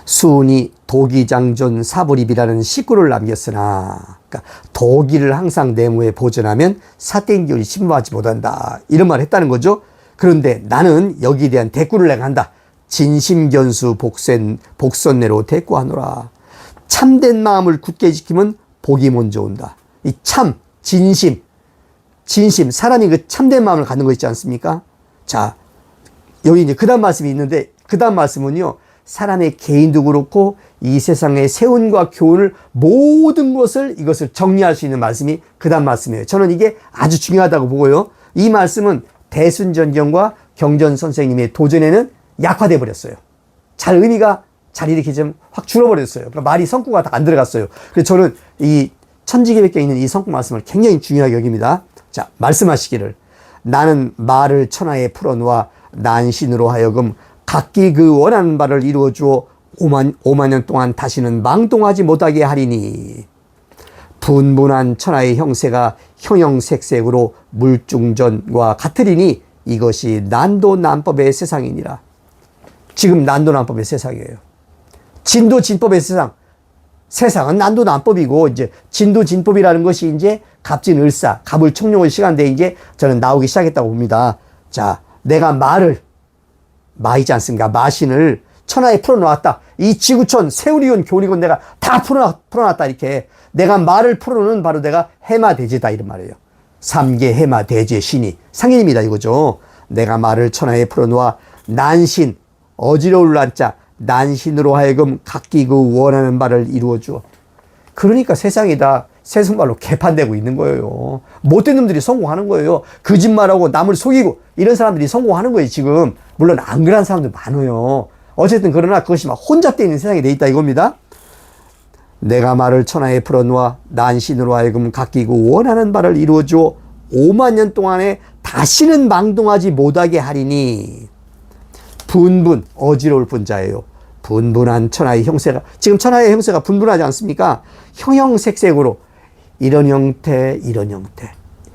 Speaker 1: 수운이 도기장존 사불입이라는 식구를 남겼으나, 그러니까 도기를 항상 내무에 보존하면 사땡기율이 침범하지 못한다. 이런 말을 했다는 거죠. 그런데 나는 여기에 대한 대꾸를 내가 한다. 진심견수 복선내로 대꾸하노라. 참된 마음을 굳게 지키면 복이 먼저 온다. 이 참, 진심, 사람이 그 참된 마음을 갖는 거 있지 않습니까? 자, 여기 이제 그 다음 말씀이 있는데, 그 다음 말씀은요, 사람의 개인도 그렇고 이 세상의 세운과 교훈을 모든 것을 이것을 정리할 수 있는 말씀이 그 다음 말씀이에요. 저는 이게 아주 중요하다고 보고요. 이 말씀은 대순전경과 경전 선생님의 도전에는 약화돼 버렸어요. 의미가 잘 이렇게 좀 확 줄어버렸어요. 그러니까 말이 성구가 다 안 들어갔어요. 그래서 저는 이 천지개벽경에 있는 이 성구 말씀을 굉장히 중요하게 여깁니다. 자, 말씀하시기를 나는 말을 천하에 풀어놓아 난신으로 하여금 각기 그 원하는 바를 이루어 주어 5만 년 동안 다시는 망동하지 못하게 하리니 분분한 천하의 형세가 형형색색으로 물중전과 같으리니 이것이 난도난법의 세상이니라. 지금 난도난법의 세상이에요. 진도진법의 세상은 난도난법이고, 이제 진도진법이라는 것이 이제 갑진을사, 갑을청룡의 시간대에 이제 저는 나오기 시작했다고 봅니다. 자, 내가 마이지 않습니까? 마신을 천하에 풀어놓았다. 이 지구촌, 세우리온, 교리곤 내가 다 풀어놨다. 이렇게. 내가 말을 풀어놓은 바로 내가 해마대제다. 이런 말이에요. 삼계 해마대제 신이 상인입니다. 이거죠. 내가 말을 천하에 풀어놓아 난신, 어지러울 난자, 난신으로 하여금 각기 그 원하는 바를 이루어 주어. 그러니까 세상이 다 세속말로 개판되고 있는 거예요. 못된 놈들이 성공하는 거예요. 거짓말하고 남을 속이고 이런 사람들이 성공하는 거예요, 지금. 물론 안 그런 사람도 많아요. 어쨌든 그러나 그것이 막 혼잡되어 있는 세상이 돼 있다 이겁니다. 내가 말을 천하에 풀어놓아 난신으로 하여금 각기 그 원하는 바를 이루어 주어 5만 년 동안에 다시는 망동하지 못하게 하리니 분분, 어지러울 분자예요. 분분한 천하의 형세가, 지금 천하의 형세가 분분하지 않습니까? 형형색색으로 이런 형태, 이런 형태,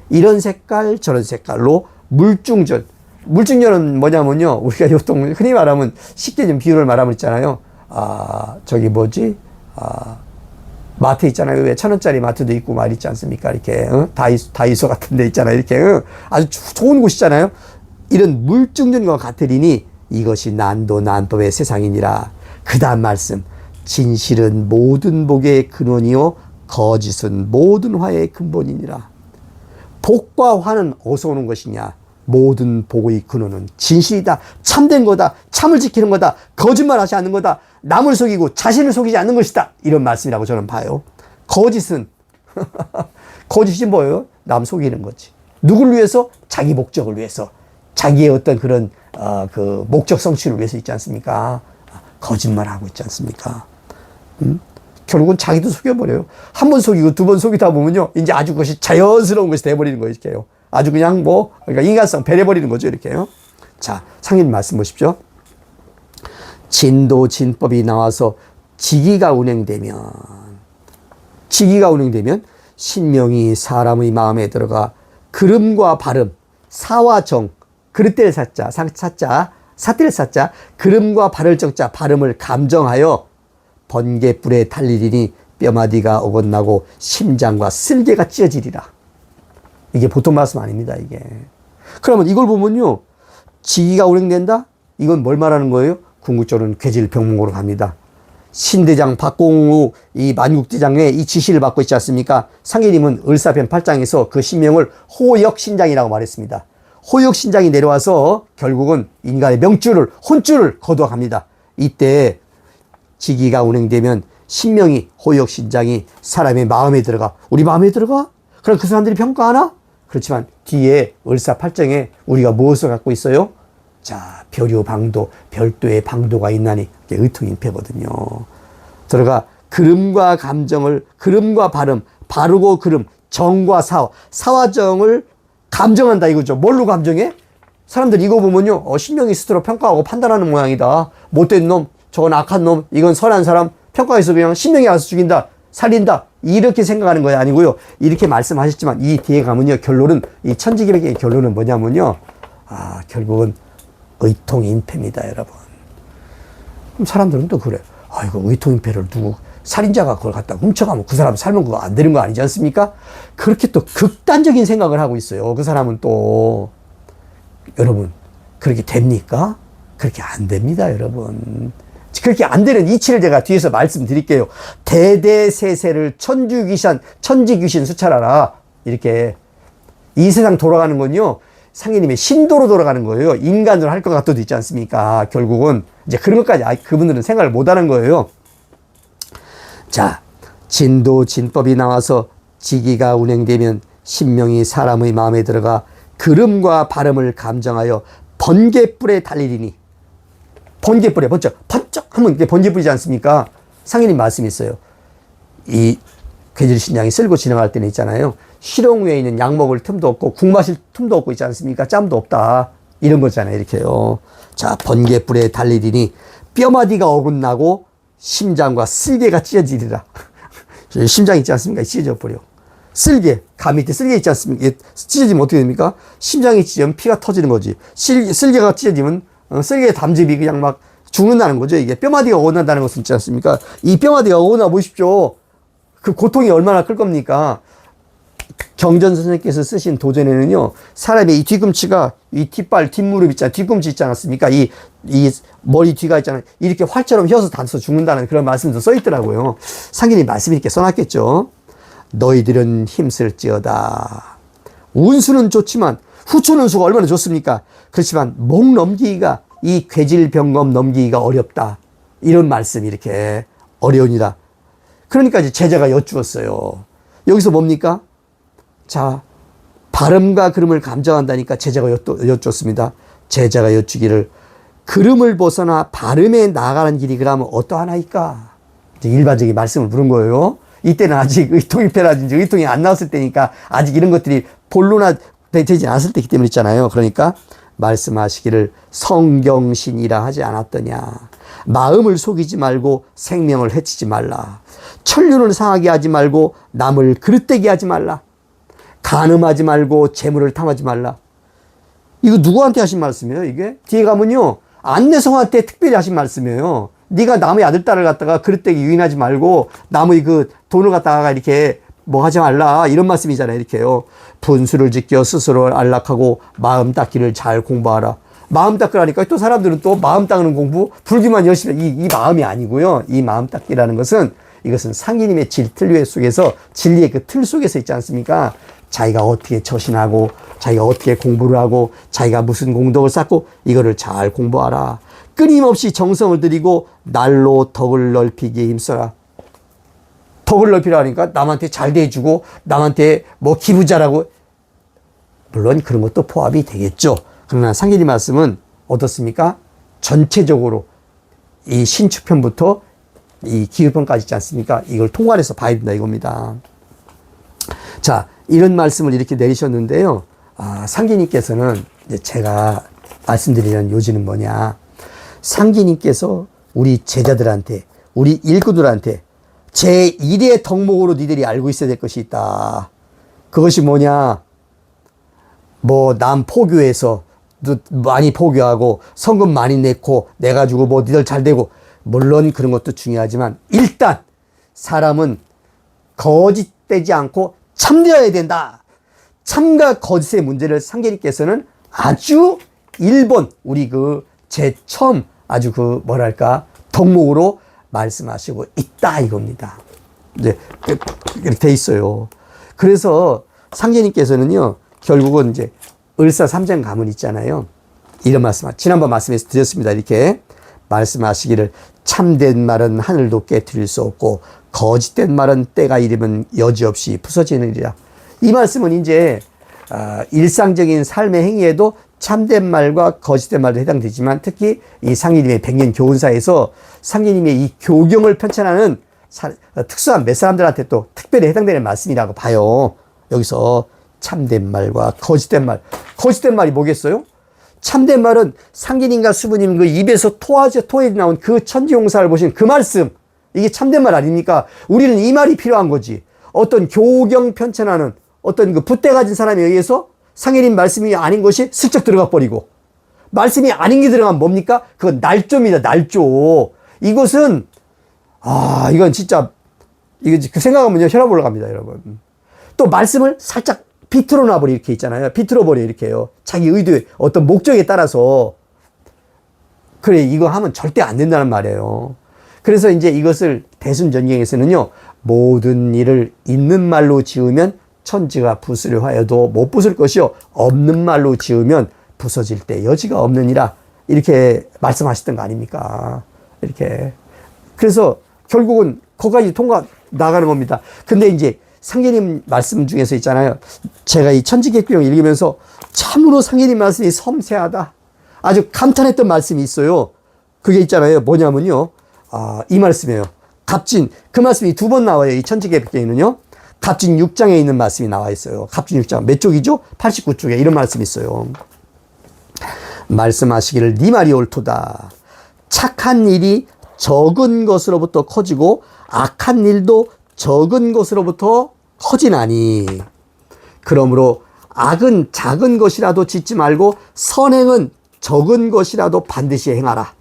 Speaker 1: 이런 색깔, 저런 색깔로 물중전. 물중전은 뭐냐면요, 우리가 보통 흔히 말하면 쉽게 좀 비유를 말하면 있잖아요. 저기 뭐지? 마트 있잖아요. 왜 1,000원짜리 마트도 있고 말 있지 않습니까? 이렇게 다이소 같은 데 있잖아요. 이렇게 아주 좋은 곳이잖아요. 이런 물중전과 같으리니 이것이 난도의 세상이니라. 그 다음 말씀, 진실은 모든 복의 근원이요 거짓은 모든 화의 근본이니라. 복과 화는 어디서 오는 것이냐? 모든 복의 근원은 진실이다. 참된 거다. 참을 지키는 거다. 거짓말하지 않는 거다. 남을 속이고 자신을 속이지 않는 것이다. 이런 말씀이라고 저는 봐요. 거짓은 거짓이 뭐예요? 남 속이는 거지. 누굴 위해서? 자기 목적을 위해서. 자기의 어떤 그런 그 목적 성취를 위해서 있지 않습니까? 거짓말하고 있지 않습니까? 결국은 자기도 속여버려요. 한 번 속이고 두 번 속이다 보면요, 이제 아주 그것이 자연스러운 것이 돼버리는 거예요. 이렇게요. 아주 그냥 그러니까 인간성 배려버리는 거죠. 이렇게요. 자, 상인 말씀 보십시오. 진도 진법이 나와서 직위가 운행되면 신명이 사람의 마음에 들어가 그름과 발음, 사와 정, 그릇될 사자, 사뜰 사자, 그름과 발을 정자, 발음을 감정하여 번개불에 달리리니 뼈마디가 어긋나고 심장과 쓸개가 찢어지리라. 이게 보통 말씀 아닙니다, 이게. 그러면 이걸 보면요, 직위가 운행된다? 이건 뭘 말하는 거예요? 궁극적으로는 괴질병몽으로 갑니다. 신대장 박공우 이 만국대장의 이 지시를 받고 있지 않습니까? 상해님은 을사편 8장에서 그 신명을 호역신장이라고 말했습니다. 호역신장이 내려와서 결국은 인간의 명줄을, 혼줄을 거두어갑니다. 이때 직위가 운행되면 신명이, 호역신장이 사람의 마음에 들어가. 우리 마음에 들어가? 그럼 그 사람들이 평가하나? 그렇지만 뒤에 을사팔정에 우리가 무엇을 갖고 있어요? 자, 벼류방도, 별도의 방도가 있나니, 이게 의통인패거든요. 들어가 그름과 감정을, 그름과 발음, 바르고 그름, 정과 사와 정을 감정한다 이거죠. 뭘로 감정해? 사람들 이거 보면요, 신명이 스스로 평가하고 판단하는 모양이다. 못된 놈, 저건 악한 놈, 이건 선한 사람, 평가해서 그냥 신명이 와서 죽인다, 살린다, 이렇게 생각하는 거야. 아니고요, 이렇게 말씀하셨지만 이 뒤에 가면요, 결론은, 이 천지개벽의 결론은 뭐냐면요, 결국은 의통인패입니다, 여러분. 그럼 사람들은 또 그래. 이거 의통인패를 두고 살인자가 그걸 갖다 훔쳐가면 그 사람 살면 그거 안 되는 거 아니지 않습니까? 그렇게 또 극단적인 생각을 하고 있어요. 그 사람은 또. 여러분, 그렇게 됩니까? 그렇게 안 됩니다, 여러분. 그렇게 안 되는 이치를 제가 뒤에서 말씀드릴게요. 대대세세를 천지귀신 수찰하라. 이렇게. 이 세상 돌아가는 건요, 상해님의 신도로 돌아가는 거예요. 인간으로 할 것 같아도 있지 않습니까? 결국은 이제 그런 것까지 그분들은 생각을 못 하는 거예요. 자, 진도 진법이 나와서 직위가 운행되면 신명이 사람의 마음에 들어가 그름과 발음을 감정하여 번개불에 달리리니, 번개불에 번쩍 하면 이게 번개불이지 않습니까? 상해님 말씀이 있어요. 이 괴질신장이 쓸고 지나갈 때는 있잖아요, 실용 위에 있는 약 먹을 틈도 없고 국 마실 틈도 없고 있지 않습니까? 짬도 없다, 이런 거잖아요. 이렇게요. 자, 번개불에 달리리니 뼈마디가 어긋나고 심장과 쓸개가 찢어지리라. 심장 있지 않습니까? 찢어져 버려. 쓸개, 가 밑에 쓸개 있지 않습니까? 찢어지면 어떻게 됩니까? 심장이 찢어지면 피가 터지는 거지. 쓸개가 찢어지면 쓸개 담즙이 그냥 막 죽는다는 거죠. 이게 뼈마디가 어긋난다는 것은 있지 않습니까? 이 뼈마디가 어긋나 보십시오. 그 고통이 얼마나 클 겁니까? 경전 선생님께서 쓰신 도전에는요, 사람의 이 뒤꿈치가, 이 뒷발, 뒷무릎 있잖아요. 뒤꿈치 있지 않았습니까? 이 머리 뒤가 있잖아요. 이렇게 활처럼 휘어서 다쳐서 죽는다는 그런 말씀도 써 있더라고요. 상인이 말씀이 이렇게 써놨겠죠. 너희들은 힘쓸지어다. 운수는 좋지만 후추는 수가 얼마나 좋습니까? 그렇지만 목 넘기기가, 이 괴질병검 넘기기가 어렵다. 이런 말씀이 이렇게 어려우니라. 그러니까 이제 제자가 여쭈었어요. 여기서 뭡니까? 자, 발음과 그름을 감정한다니까 제자가 여쭈었습니다. 제자가 여쭈기를, 그름을 벗어나 발음에 나가는 길이 그러면 어떠하나이까? 이제 일반적인 말씀을 물은 거예요. 이때는 아직 의통인패라든지 의통이 안 나왔을 때니까 아직 이런 것들이 본론화 되지 않았을 때이기 때문에 있잖아요. 그러니까 말씀하시기를 성경신이라 하지 않았더냐. 마음을 속이지 말고 생명을 해치지 말라. 천륜을 상하게 하지 말고 남을 그릇되게 하지 말라. 간음하지 말고 재물을 탐하지 말라. 이거 누구한테 하신 말씀이에요? 이게 뒤에 가면요, 안내성한테 특별히 하신 말씀이에요. 네가 남의 아들딸을 갖다가 그릇되게 유인하지 말고 남의 그 돈을 갖다가 이렇게 뭐 하지 말라, 이런 말씀이잖아요. 이렇게요. 분수를 지켜 스스로 안락하고 마음 닦기를 잘 공부하라. 마음 닦으라니까 또 사람들은 또 마음 닦는 공부 불기만 열심히, 이 마음이 아니고요. 이 마음 닦기라는 것은, 이것은 상기님의 진틀 속에서, 진리의 그 틀 속에서 있지 않습니까? 자기가 어떻게 처신하고, 자기가 어떻게 공부를 하고, 자기가 무슨 공덕을 쌓고, 이거를 잘 공부하라. 끊임없이 정성을 들이고 날로 덕을 넓히기에 힘써라. 덕을 넓히라니까 남한테 잘 대해주고, 남한테 뭐 기부 잘하고, 물론 그런 것도 포함이 되겠죠. 그러나 상기님 말씀은 어떻습니까? 전체적으로 이 신축편부터 이 기후편까지 있지 않습니까? 이걸 통괄해서 봐야 된다 이겁니다. 자, 이런 말씀을 이렇게 내리셨는데요. 상기님께서는 이제 제가 말씀드리는 요지는 뭐냐. 상기님께서 우리 제자들한테, 우리 일꾼들한테 제1의 덕목으로 니들이 알고 있어야 될 것이 있다. 그것이 뭐냐. 뭐 남 포교해서 많이 포교하고 성금 많이 내고 내가지고 뭐 니들 잘 되고, 물론 그런 것도 중요하지만 일단 사람은 거짓되지 않고 참되어야 된다. 참과 거짓의 문제를 상계님께서는 아주 일본, 우리 그 제첨 아주 그 뭐랄까 덕목으로 말씀하시고 있다 이겁니다. 이제 이렇게 돼 있어요. 그래서 상계님께서는요, 결국은 이제 을사삼전 가문 있잖아요. 이런 말씀, 지난번 말씀에서 드렸습니다. 이렇게 말씀하시기를 참된 말은 하늘도 깨트릴 수 없고 거짓된 말은 때가 이르면 여지없이 부서지느니라. 이 말씀은 이제 일상적인 삶의 행위에도 참된 말과 거짓된 말도 해당되지만, 특히 이 상기님의 백년 교훈사에서 상기님의 이 교경을 편찬하는 특수한 몇 사람들한테 또 특별히 해당되는 말씀이라고 봐요. 여기서 참된 말과 거짓된 말. 거짓된 말이 뭐겠어요? 참된 말은 상기님과 수부님 그 입에서 토해 나온 그 천지용사를 보신 그 말씀. 이게 참된 말 아닙니까? 우리는 이 말이 필요한 거지. 어떤 교경 편찬하는 어떤 그 붓대 가진 사람에 의해서 상기님 말씀이 아닌 것이 슬쩍 들어가 버리고, 말씀이 아닌 게 들어가면 뭡니까? 그건 날조입니다. 날조. 이것은 이건 진짜, 이거 그 생각하면요 혈압 올라갑니다, 여러분. 또 말씀을 살짝 비틀어 놔버려 이렇게 있잖아요. 비틀어 버려 이렇게요. 자기 의도에 어떤 목적에 따라서. 그래, 이거 하면 절대 안 된다는 말이에요. 그래서 이제 이것을 대순전경에서는요, 모든 일을 있는 말로 지으면 천지가 부수려 하여도 못 부술 것이요 없는 말로 지으면 부서질 때 여지가 없느니라, 이렇게 말씀하셨던 거 아닙니까? 이렇게. 그래서 결국은 거기까지 통과 나가는 겁니다. 근데 이제 상계님 말씀 중에서 있잖아요. 제가 이 천지개구령 읽으면서 참으로 상계님 말씀이 섬세하다, 아주 감탄했던 말씀이 있어요. 그게 있잖아요. 뭐냐면요, 이 말씀이에요. 갑진, 그 말씀이 두 번 나와요. 이 천지개구령에는요. 갑진 6장에 있는 말씀이 나와 있어요. 갑진 6장 몇 쪽이죠? 89쪽에 이런 말씀이 있어요. 말씀하시기를 네 말이 옳도다. 착한 일이 적은 것으로부터 커지고 악한 일도 적은 것으로부터 커지나니, 그러므로 악은 작은 것이라도 짓지 말고 선행은 적은 것이라도 반드시 행하라.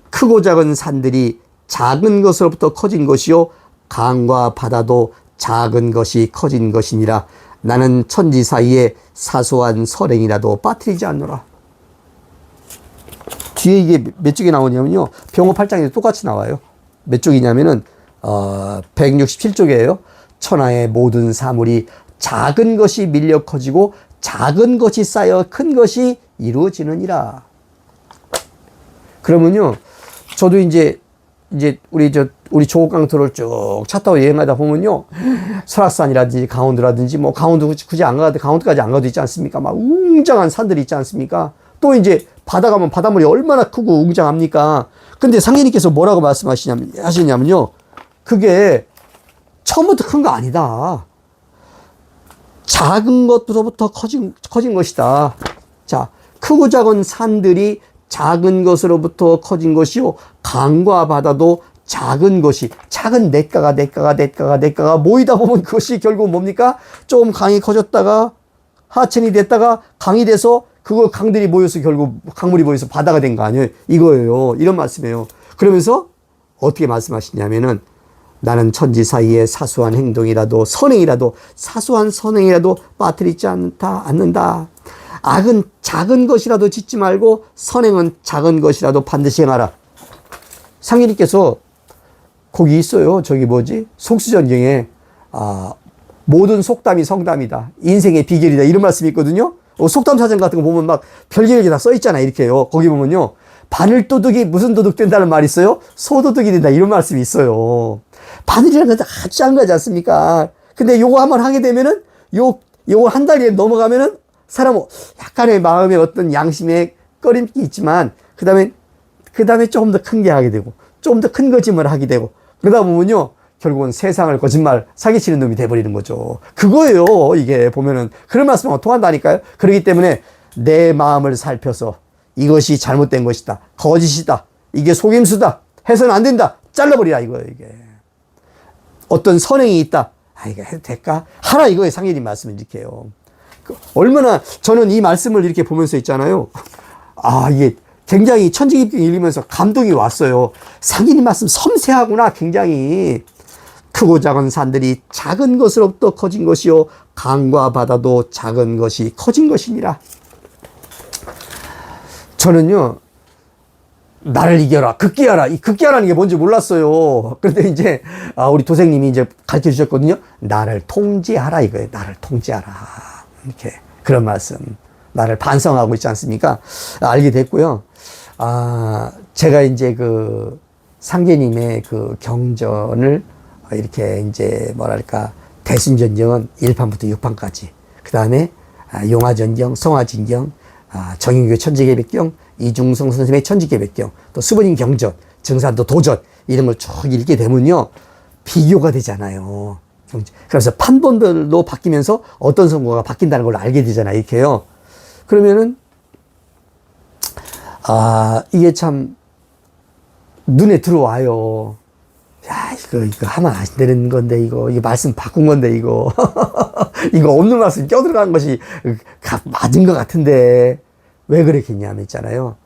Speaker 1: 크고 작은 산들이 작은 것으로부터 커진 것이요 강과 바다도 작은 것이 커진 것이니라. 나는 천지 사이에 사소한 선행이라도 빠뜨리지 않노라. 뒤에 이게 몇 쪽에 나오냐면요, 병호 8장에도 똑같이 나와요. 몇 쪽이냐면은 167쪽이에요. 천하의 모든 사물이 작은 것이 밀려 커지고 작은 것이 쌓여 큰 것이 이루어지느니라. 그러면요, 저도 이제 우리 조옥강토를 쭉 차 타고 여행하다 보면요, 설악산이라든지 강원도라든지, 뭐 강원도 굳이 안 가도, 강원도까지 안 가도 있지 않습니까? 막 웅장한 산들이 있지 않습니까? 또 이제 바다 가면 바닷물이 얼마나 크고 웅장합니까? 근데 상계님께서 뭐라고 하시냐면요, 그게 처음부터 큰 거 아니다. 작은 것부터 커진 것이다. 자, 크고 작은 산들이 작은 것으로부터 커진 것이요 강과 바다도 작은 것이 작은 냇가가 모이다 보면 그것이 결국 뭡니까? 좀 강이 커졌다가 하천이 됐다가 강이 돼서 그거 강들이 모여서 결국 강물이 모여서 바다가 된 거 아니에요? 이거예요. 이런 말씀이에요. 그러면서 어떻게 말씀하시냐면은 나는 천지 사이에 사소한 행동이라도 선행이라도 사소한 선행이라도 빠뜨리지 않는다. 악은 작은 것이라도 짓지 말고 선행은 작은 것이라도 반드시 행하라. 상인님께서 거기 있어요. 저기 뭐지? 속수전경에 모든 속담이 성담이다. 인생의 비결이다. 이런 말씀이 있거든요. 속담 사전 같은 거 보면 막 별개별게 다 써있잖아. 이렇게요. 거기 보면요. 바늘도둑이 무슨 도둑 된다는 말이 있어요? 소도둑이 된다. 이런 말씀이 있어요. 바늘이라는 건 아주 작은 거지 않습니까? 근데 요거 한번 하게 되면은 요거 한 달이 넘어가면은 사람은 약간의 마음에 어떤 양심에 꺼림기 있지만 그 다음에 조금 더 큰 게 하게 되고 조금 더 큰 거짓말을 하게 되고 그러다 보면요. 결국은 세상을 거짓말 사기치는 놈이 돼버리는 거죠. 그거예요. 이게 보면은 그런 말씀하고 통한다니까요. 그렇기 때문에 내 마음을 살펴서 이것이 잘못된 것이다. 거짓이다. 이게 속임수다. 해서는 안 된다. 잘라버리라 이거예요. 이게 어떤 선행이 있다. 이거 해도 될까? 하라 이거예요. 상인님 말씀을 이렇게 해요. 얼마나 저는 이 말씀을 이렇게 보면서 있잖아요. 이게 굉장히 천지깊게 읽으면서 감동이 왔어요. 상인님 말씀 섬세하구나. 굉장히 크고 작은 산들이 작은 것으로부터 커진 것이요 강과 바다도 작은 것이 커진 것이니라. 저는요 나를 이겨라 극기하라 이 극기하라는 게 뭔지 몰랐어요. 그런데 이제 우리 도생님이 이제 가르쳐 주셨거든요. 나를 통제하라 이거예요. 나를 통제하라 이렇게 그런 말씀. 나를 반성하고 있지 않습니까? 알게 됐고요. 제가 이제 그 상제님의 그 경전을 이렇게 이제 뭐랄까 대순전경은 1판부터 6판까지 그 다음에 용화전경, 성화진경, 정인교 천지개백경, 이중성 선생님의 천지개백경, 또 수보님 경전, 증산도 도전 이런 걸 쭉 읽게 되면요 비교가 되잖아요. 그래서 판본별로 바뀌면서 어떤 선거가 바뀐다는 걸 알게 되잖아요. 이렇게요. 그러면은 이게 참 눈에 들어와요. 야, 이거 하면 안 되는 건데, 이거 말씀 바꾼 건데, 이거 없는 말씀 껴들어간 것이 맞은 것 같은데, 왜 그렇겠냐면 있잖아요.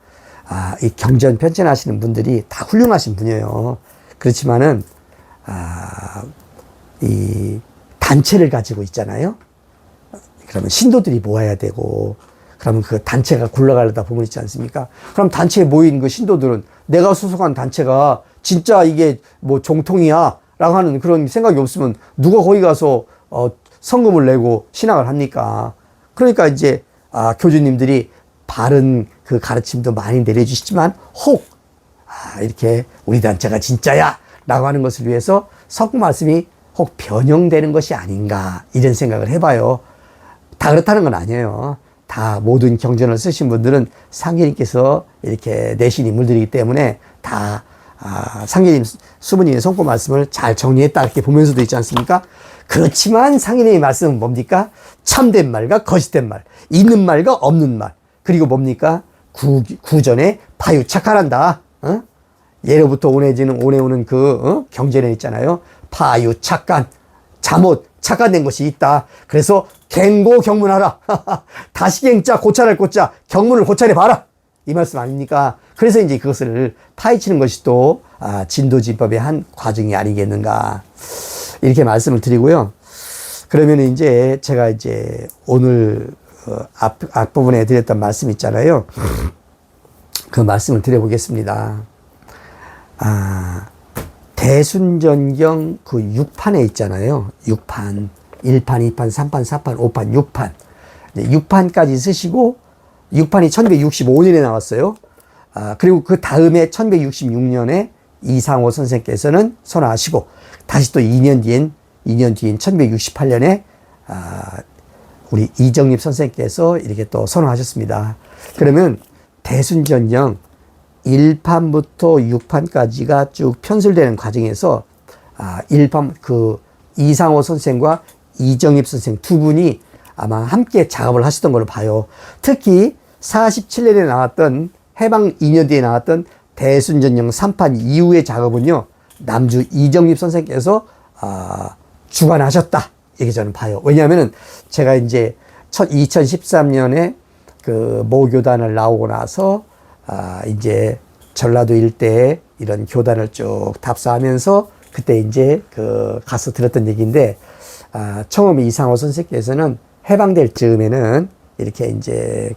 Speaker 1: 이 경전 편찬하시는 분들이 다 훌륭하신 분이에요. 그렇지만은, 이 단체를 가지고 있잖아요. 그러면 신도들이 모아야 되고, 그러면 그 단체가 굴러가려다 보면 있지 않습니까? 그럼 단체에 모인 그 신도들은 내가 소속한 단체가 진짜 이게 뭐 정통이야 라고 하는 그런 생각이 없으면 누가 거기 가서 성금을 내고 신앙을 합니까? 그러니까 이제 교주님들이 바른 그 가르침도 많이 내려주시지만 혹 이렇게 우리 단체가 진짜야 라고 하는 것을 위해서 석구 말씀이 혹 변형되는 것이 아닌가 이런 생각을 해봐요. 다 그렇다는 건 아니에요. 다 모든 경전을 쓰신 분들은 상계님께서 이렇게 내신 인물들이기 때문에 다 상계님 수부님의 성고 말씀을 잘 정리했다 이렇게 보면서도 있지 않습니까? 그렇지만 상계님의 말씀은 뭡니까? 참된 말과 거짓된 말, 있는 말과 없는 말, 그리고 뭡니까? 구전에 파유착하란다. 예로부터 오내지는 오내오는 그 경전에 있잖아요. 파유착간, 잠옷 착각된 것이 있다. 그래서 갱고 경문하라. 다시갱자 고찰할 고자 경문을 고찰해 봐라. 이 말씀 아닙니까? 그래서 이제 그것을 파헤치는 것이 또 진도진법의 한 과정이 아니겠는가 이렇게 말씀을 드리고요. 그러면 이제 제가 이제 오늘 앞부분에 드렸던 말씀 있잖아요. 그 말씀을 드려보겠습니다. 대순전경 그 6판에 있잖아요. 6판, 1판, 2판, 3판, 4판, 5판, 6판. 6판까지 쓰시고 6판이 1165년에 나왔어요. 그리고 그 다음에 1166년에 이상호 선생께서는 선화하시고 다시 또 2년 뒤인 1168년에 우리 이정립 선생께서 이렇게 또 선화하셨습니다. 그러면 대순전경 1판부터 6판까지가 쭉 편술되는 과정에서 1판 그 이상호 선생과 이정입 선생 두 분이 아마 함께 작업을 하시던 걸로 봐요. 특히 47년에 나왔던 해방 2년 뒤에 나왔던 대순전형 3판 이후의 작업은요, 남주 이정립 선생께서 주관하셨다. 이렇게 저는 봐요. 왜냐하면은 제가 이제 2013년에 그 모교단을 나오고 나서 이제 전라도 일대에 이런 교단을 쭉 답사하면서 그때 이제 그 가서 들었던 얘기인데, 처음에 이상호 선생께서는 해방될 즈음에는 이렇게 이제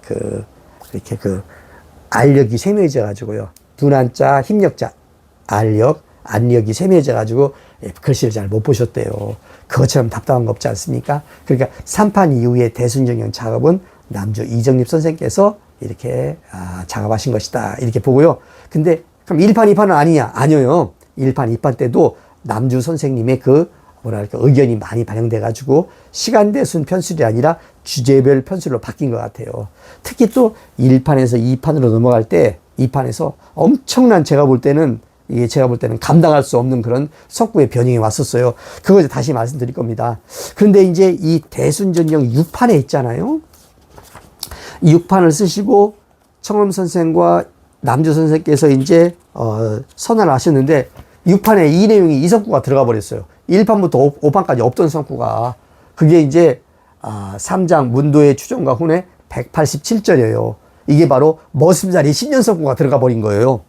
Speaker 1: 이렇게 알력이 세미해져 가지고요. 둔한자, 힘력자, 알력, 안력이 세미해져 가지고 글씨를 잘 못 보셨대요. 그것처럼 답답한 거 없지 않습니까? 그러니까 3판 이후의 대순정형 작업은 남주 이정립 선생께서 이렇게 작업하신 것이다. 이렇게 보고요. 근데 그럼 1판, 2판은 아니냐? 아니요. 1판, 2판 때도 남주 선생님의 뭐랄까, 의견이 많이 반영돼 가지고 시간대순 편술이 아니라 주제별 편술로 바뀐 것 같아요. 특히 또 1판에서 2판으로 넘어갈 때 2판에서 엄청난 제가 볼 때는 감당할 수 없는 그런 석구의 변형이 왔었어요. 그거 이제 다시 말씀드릴 겁니다. 그런데 이제 이 대순전형 6판에 있잖아요. 6판을 쓰시고 청엄 선생과 남주 선생께서 이제 선언을 하셨는데 6판에 이 내용이 이 석구가 들어가 버렸어요. 1판부터 5판까지 없던 석구가. 그게 이제 3장 문도의 추종과 훈의 187절이에요. 이게 바로 머슴자리 10년 석구가 들어가 버린 거예요.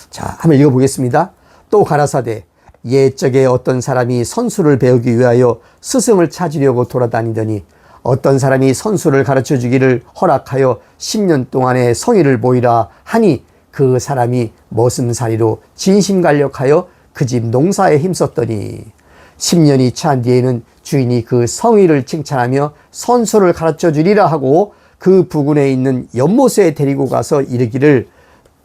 Speaker 1: 자, 한번 읽어보겠습니다. 또 가라사대 옛적에 어떤 사람이 선수를 배우기 위하여 스승을 찾으려고 돌아다니더니 어떤 사람이 선수를 가르쳐 주기를 허락하여 10년 동안의 성의를 보이라 하니 그 사람이 머슴살이로 진심간력하여 그 집 농사에 힘썼더니 10년이 찬 뒤에는 주인이 그 성의를 칭찬하며 선수를 가르쳐 주리라 하고 그 부근에 있는 연못에 데리고 가서 이르기를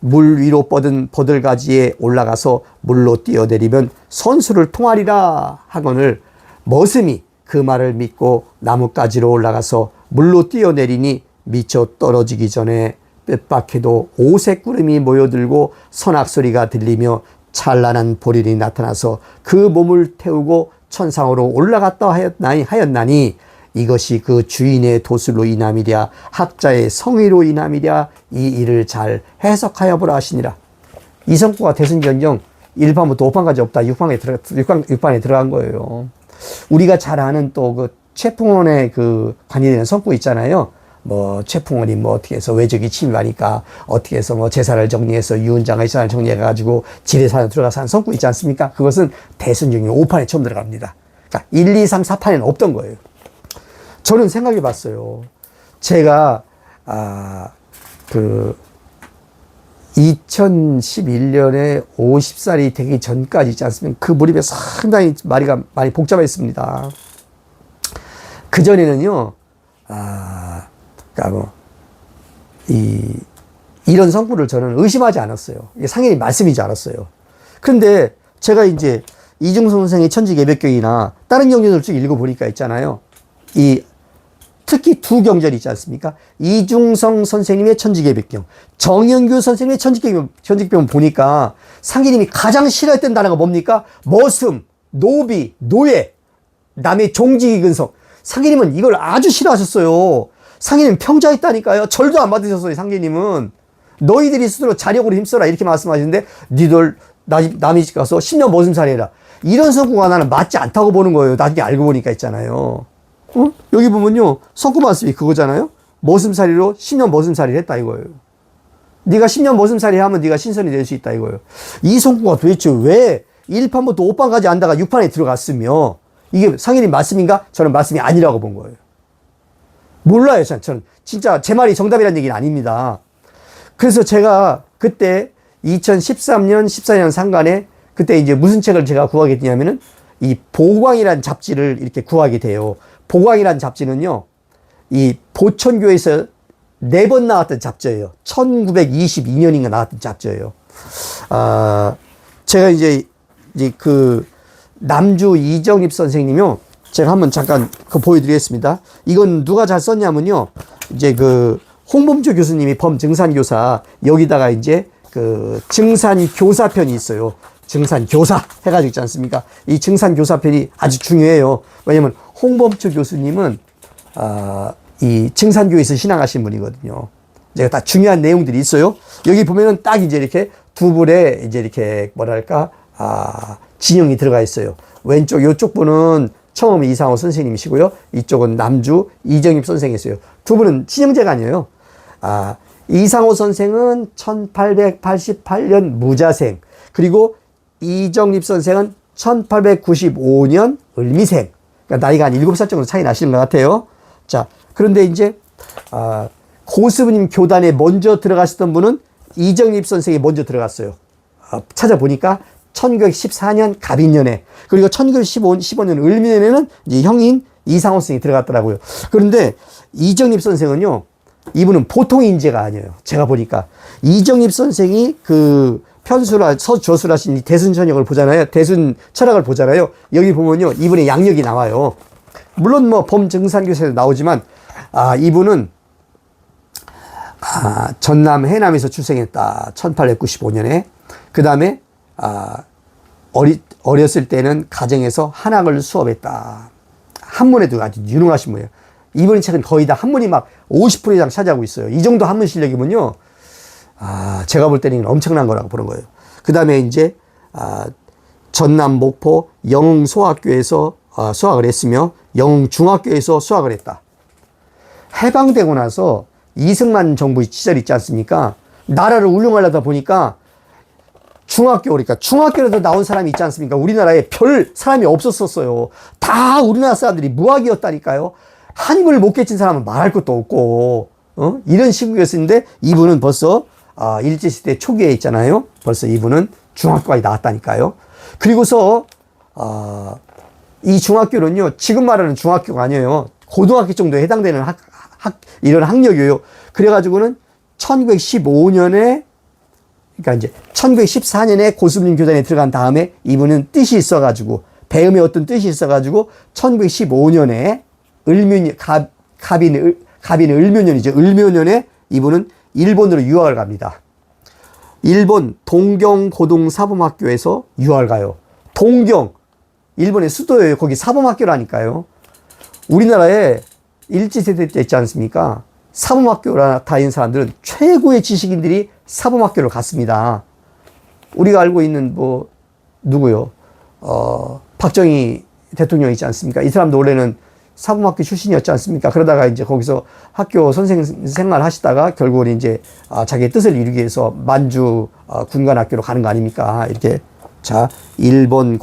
Speaker 1: 물 위로 뻗은 보들가지에 올라가서 물로 뛰어내리면 선수를 통하리라 하거늘 머슴이 그 말을 믿고 나뭇가지로 올라가서 물로 뛰어내리니 미쳐 떨어지기 전에 뜻밖에도 오색 구름이 모여들고 선악소리가 들리며 찬란한 보리이 나타나서 그 몸을 태우고 천상으로 올라갔다 하였나니 이것이 그 주인의 도술로 인함이랴 학자의 성의로 인함이랴 이 일을 잘 해석하여 보라 하시니라. 이 성구가 대순전형 1판부터 5판까지 없다. 6판에 들어간 거예요. 우리가 잘 아는 또 그 최풍원의 그 관이되는 성구 있잖아요. 뭐 최풍원이 뭐 어떻게 해서 외적이 침입하니까 어떻게 해서 뭐 제사를 정리해서 유은장의 제사를 정리해가지고 지뢰산에 들어가서 한 성구 있지 않습니까? 그것은 대순전형 5판에 처음 들어갑니다. 그러니까 1, 2, 3, 4판에는 없던 거예요. 저는 생각해 봤어요. 제가, 2011년에 50살이 되기 전까지 있지 않습니까? 그 무렵에 상당히 많이 복잡했습니다. 그전에는요, 이런 성구를 저는 의심하지 않았어요. 이게 상인이 말씀이지 않았어요. 근데 제가 이제 이중성 선생의 천지개벽경이나 다른 경전을 쭉 읽어보니까 있잖아요. 특히 두 경전이 있지 않습니까? 이중성 선생님의 천지개벽경, 정영규 선생님의 천지개벽경 보니까 상기님이 가장 싫어했던 단어가 뭡니까? 머슴, 노비, 노예, 남의 종직이 근성. 상기님은 이걸 아주 싫어하셨어요. 상기님 평자했다니까요. 절도 안 받으셨어요. 상기님은 너희들이 스스로 자력으로 힘써라 이렇게 말씀하시는데 니들 남의 집 가서 10년 머슴살이 해라. 이런 성구가 나는 맞지 않다고 보는 거예요. 나중에 알고 보니까 있잖아요. 여기 보면요. 성구 말씀이 그거잖아요. 머슴살이로 10년 머슴살이를 했다 이거예요. 네가 10년 머슴살이 하면 네가 신선이 될 수 있다 이거예요. 이 성구가 도대체 왜 1판부터 5판까지 안다가 6판에 들어갔으며 이게 상인님 말씀인가? 저는 말씀이 아니라고 본 거예요. 몰라요. 저는 진짜 제 말이 정답이라는 얘기는 아닙니다. 그래서 제가 그때 2013년 14년 상간에 그때 이제 무슨 책을 제가 구하게 되냐면은 이 보광이라는 잡지를 이렇게 구하게 돼요. 보광이라는 잡지는요, 이 보천교에서 4번 나왔던 잡지예요. 1922년인가 나왔던 잡지예요. 제가 이제 그 남주 이정립 선생님이요. 제가 한번 잠깐 그거 보여드리겠습니다. 이건 누가 잘 썼냐면요. 이제 그 홍범주 교수님이 범증산교사, 여기다가 이제 그 증산교사편이 있어요. 증산교사 해가지고 있지 않습니까? 이 증산교사편이 아주 중요해요. 왜냐면 홍범주 교수님은 이 증산교에서 신앙하신 분이거든요. 제가 다 중요한 내용들이 있어요. 여기 보면은 딱 이제 이렇게 두 분의 이제 이렇게 뭐랄까, 진영이 들어가 있어요. 왼쪽, 요쪽 분은 처음 이상호 선생님이시고요. 이쪽은 남주 이정입 선생이었어요. 두 분은 친형제가 아니에요. 이상호 선생은 1888년 무자생, 그리고 이정립 선생은 1895년 을미생. 그러니까 나이가 한 7살 정도 차이 나시는 것 같아요. 자, 그런데 이제, 고스부님 교단에 먼저 들어가셨던 분은 이정립 선생이 먼저 들어갔어요. 찾아보니까 1914년 갑인년에, 그리고 1915년 을미년에는 이제 형인 이상호 선생이 들어갔더라고요. 그런데 이정립 선생은요, 이분은 보통 인재가 아니에요. 제가 보니까 이정립 선생이 그 저술하신 이 대순천역을 보잖아요. 대순 철학을 보잖아요. 여기 보면요, 이분의 양력이 나와요. 물론 뭐 범증산교사에도 나오지만, 이분은 전남 해남에서 출생했다. 1895년에. 그 다음에 어렸을 때는 가정에서 한학을 수업했다. 한문에도 아주 유능하신 분이에요. 이분 책은 거의 다 한문이 막 50% 이상 차지하고 있어요. 이 정도 한문 실력이면요, 제가 볼 때는 엄청난 거라고 보는 거예요. 그 다음에 이제 전남 목포 영흥소학교에서 수학을 했으며 영흥중학교에서 수학을 했다. 해방되고 나서 이승만 정부 시절 있지 않습니까? 나라를 운영하려다 보니까 그러니까 중학교에도 나온 사람이 있지 않습니까? 우리나라에 별 사람이 없었었어요. 다 우리나라 사람들이 무학이었다니까요. 한글 못 깨친 사람은 말할 것도 없고, 이런 시국이었는데, 이분은 벌써, 일제시대 초기에 있잖아요. 벌써 이분은 중학교까지 나왔다니까요. 그리고서, 이 중학교는요, 지금 말하는 중학교가 아니에요. 고등학교 정도에 해당되는 이런 학력이에요. 그래가지고는 1915년에, 그러니까 이제 1914년에 고수부님 교단에 들어간 다음에 이분은 뜻이 있어가지고, 배움의 어떤 뜻이 있어가지고, 1915년에 갑인 을묘년이죠. 을묘년에 이분은 일본으로 유학을 갑니다. 일본 동경고등사범학교에서 유학을 가요. 동경, 일본의 수도예요. 거기 사범학교라니까요. 우리나라에 일제시대 때 있지 않습니까? 사범학교라 다닌 사람들은 최고의 지식인들이 사범학교를 갔습니다. 우리가 알고 있는 누구요? 박정희 대통령 있지 않습니까? 이 사람도 원래는 사범학교 출신이었지 않습니까? 그러다가 이제 거기서 학교 선생 생활 하시다가 결국은 이제 자기의 뜻을 이루기 위해서 만주 군관학교로 가는 거 아닙니까? 이렇게. 자, 일본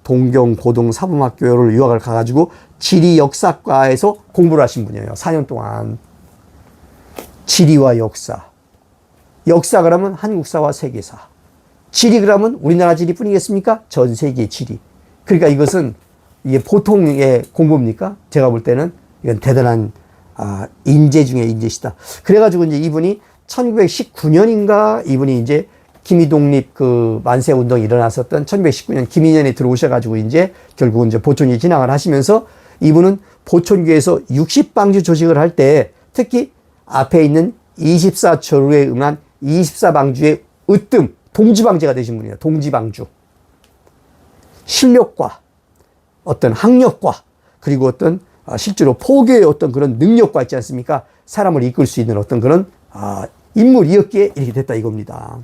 Speaker 1: 동경 고등 사범학교를 유학을 가가지고 지리 역사과에서 공부를 하신 분이에요. 4년 동안. 지리와 역사. 역사 그러면 한국사와 세계사. 지리 그러면 우리나라 지리뿐이겠습니까? 전 세계 지리. 그러니까 이것은 이게 보통의 공부입니까? 제가 볼 때는 이건 대단한 인재 중에 인재시다. 그래가지고 이제 이분이 1919년인가 이분이 이제 김이독립 그 만세 운동이 일어났었던 1919년 김이년에 들어오셔가지고 이제 결국은 이제 보촌이 진학을 하시면서 이분은 보촌교에서 60방주 조직을 할 때 특히 앞에 있는 24조루에 응한 24방주의 으뜸 동지방제가 되신 분이에요. 동지방주. 실력과 어떤 학력과 그리고 어떤 실제로 포교의 어떤 그런 능력과 있지 않습니까? 사람을 이끌 수 있는 어떤 그런 인물이었기에 이렇게 됐다 이겁니다.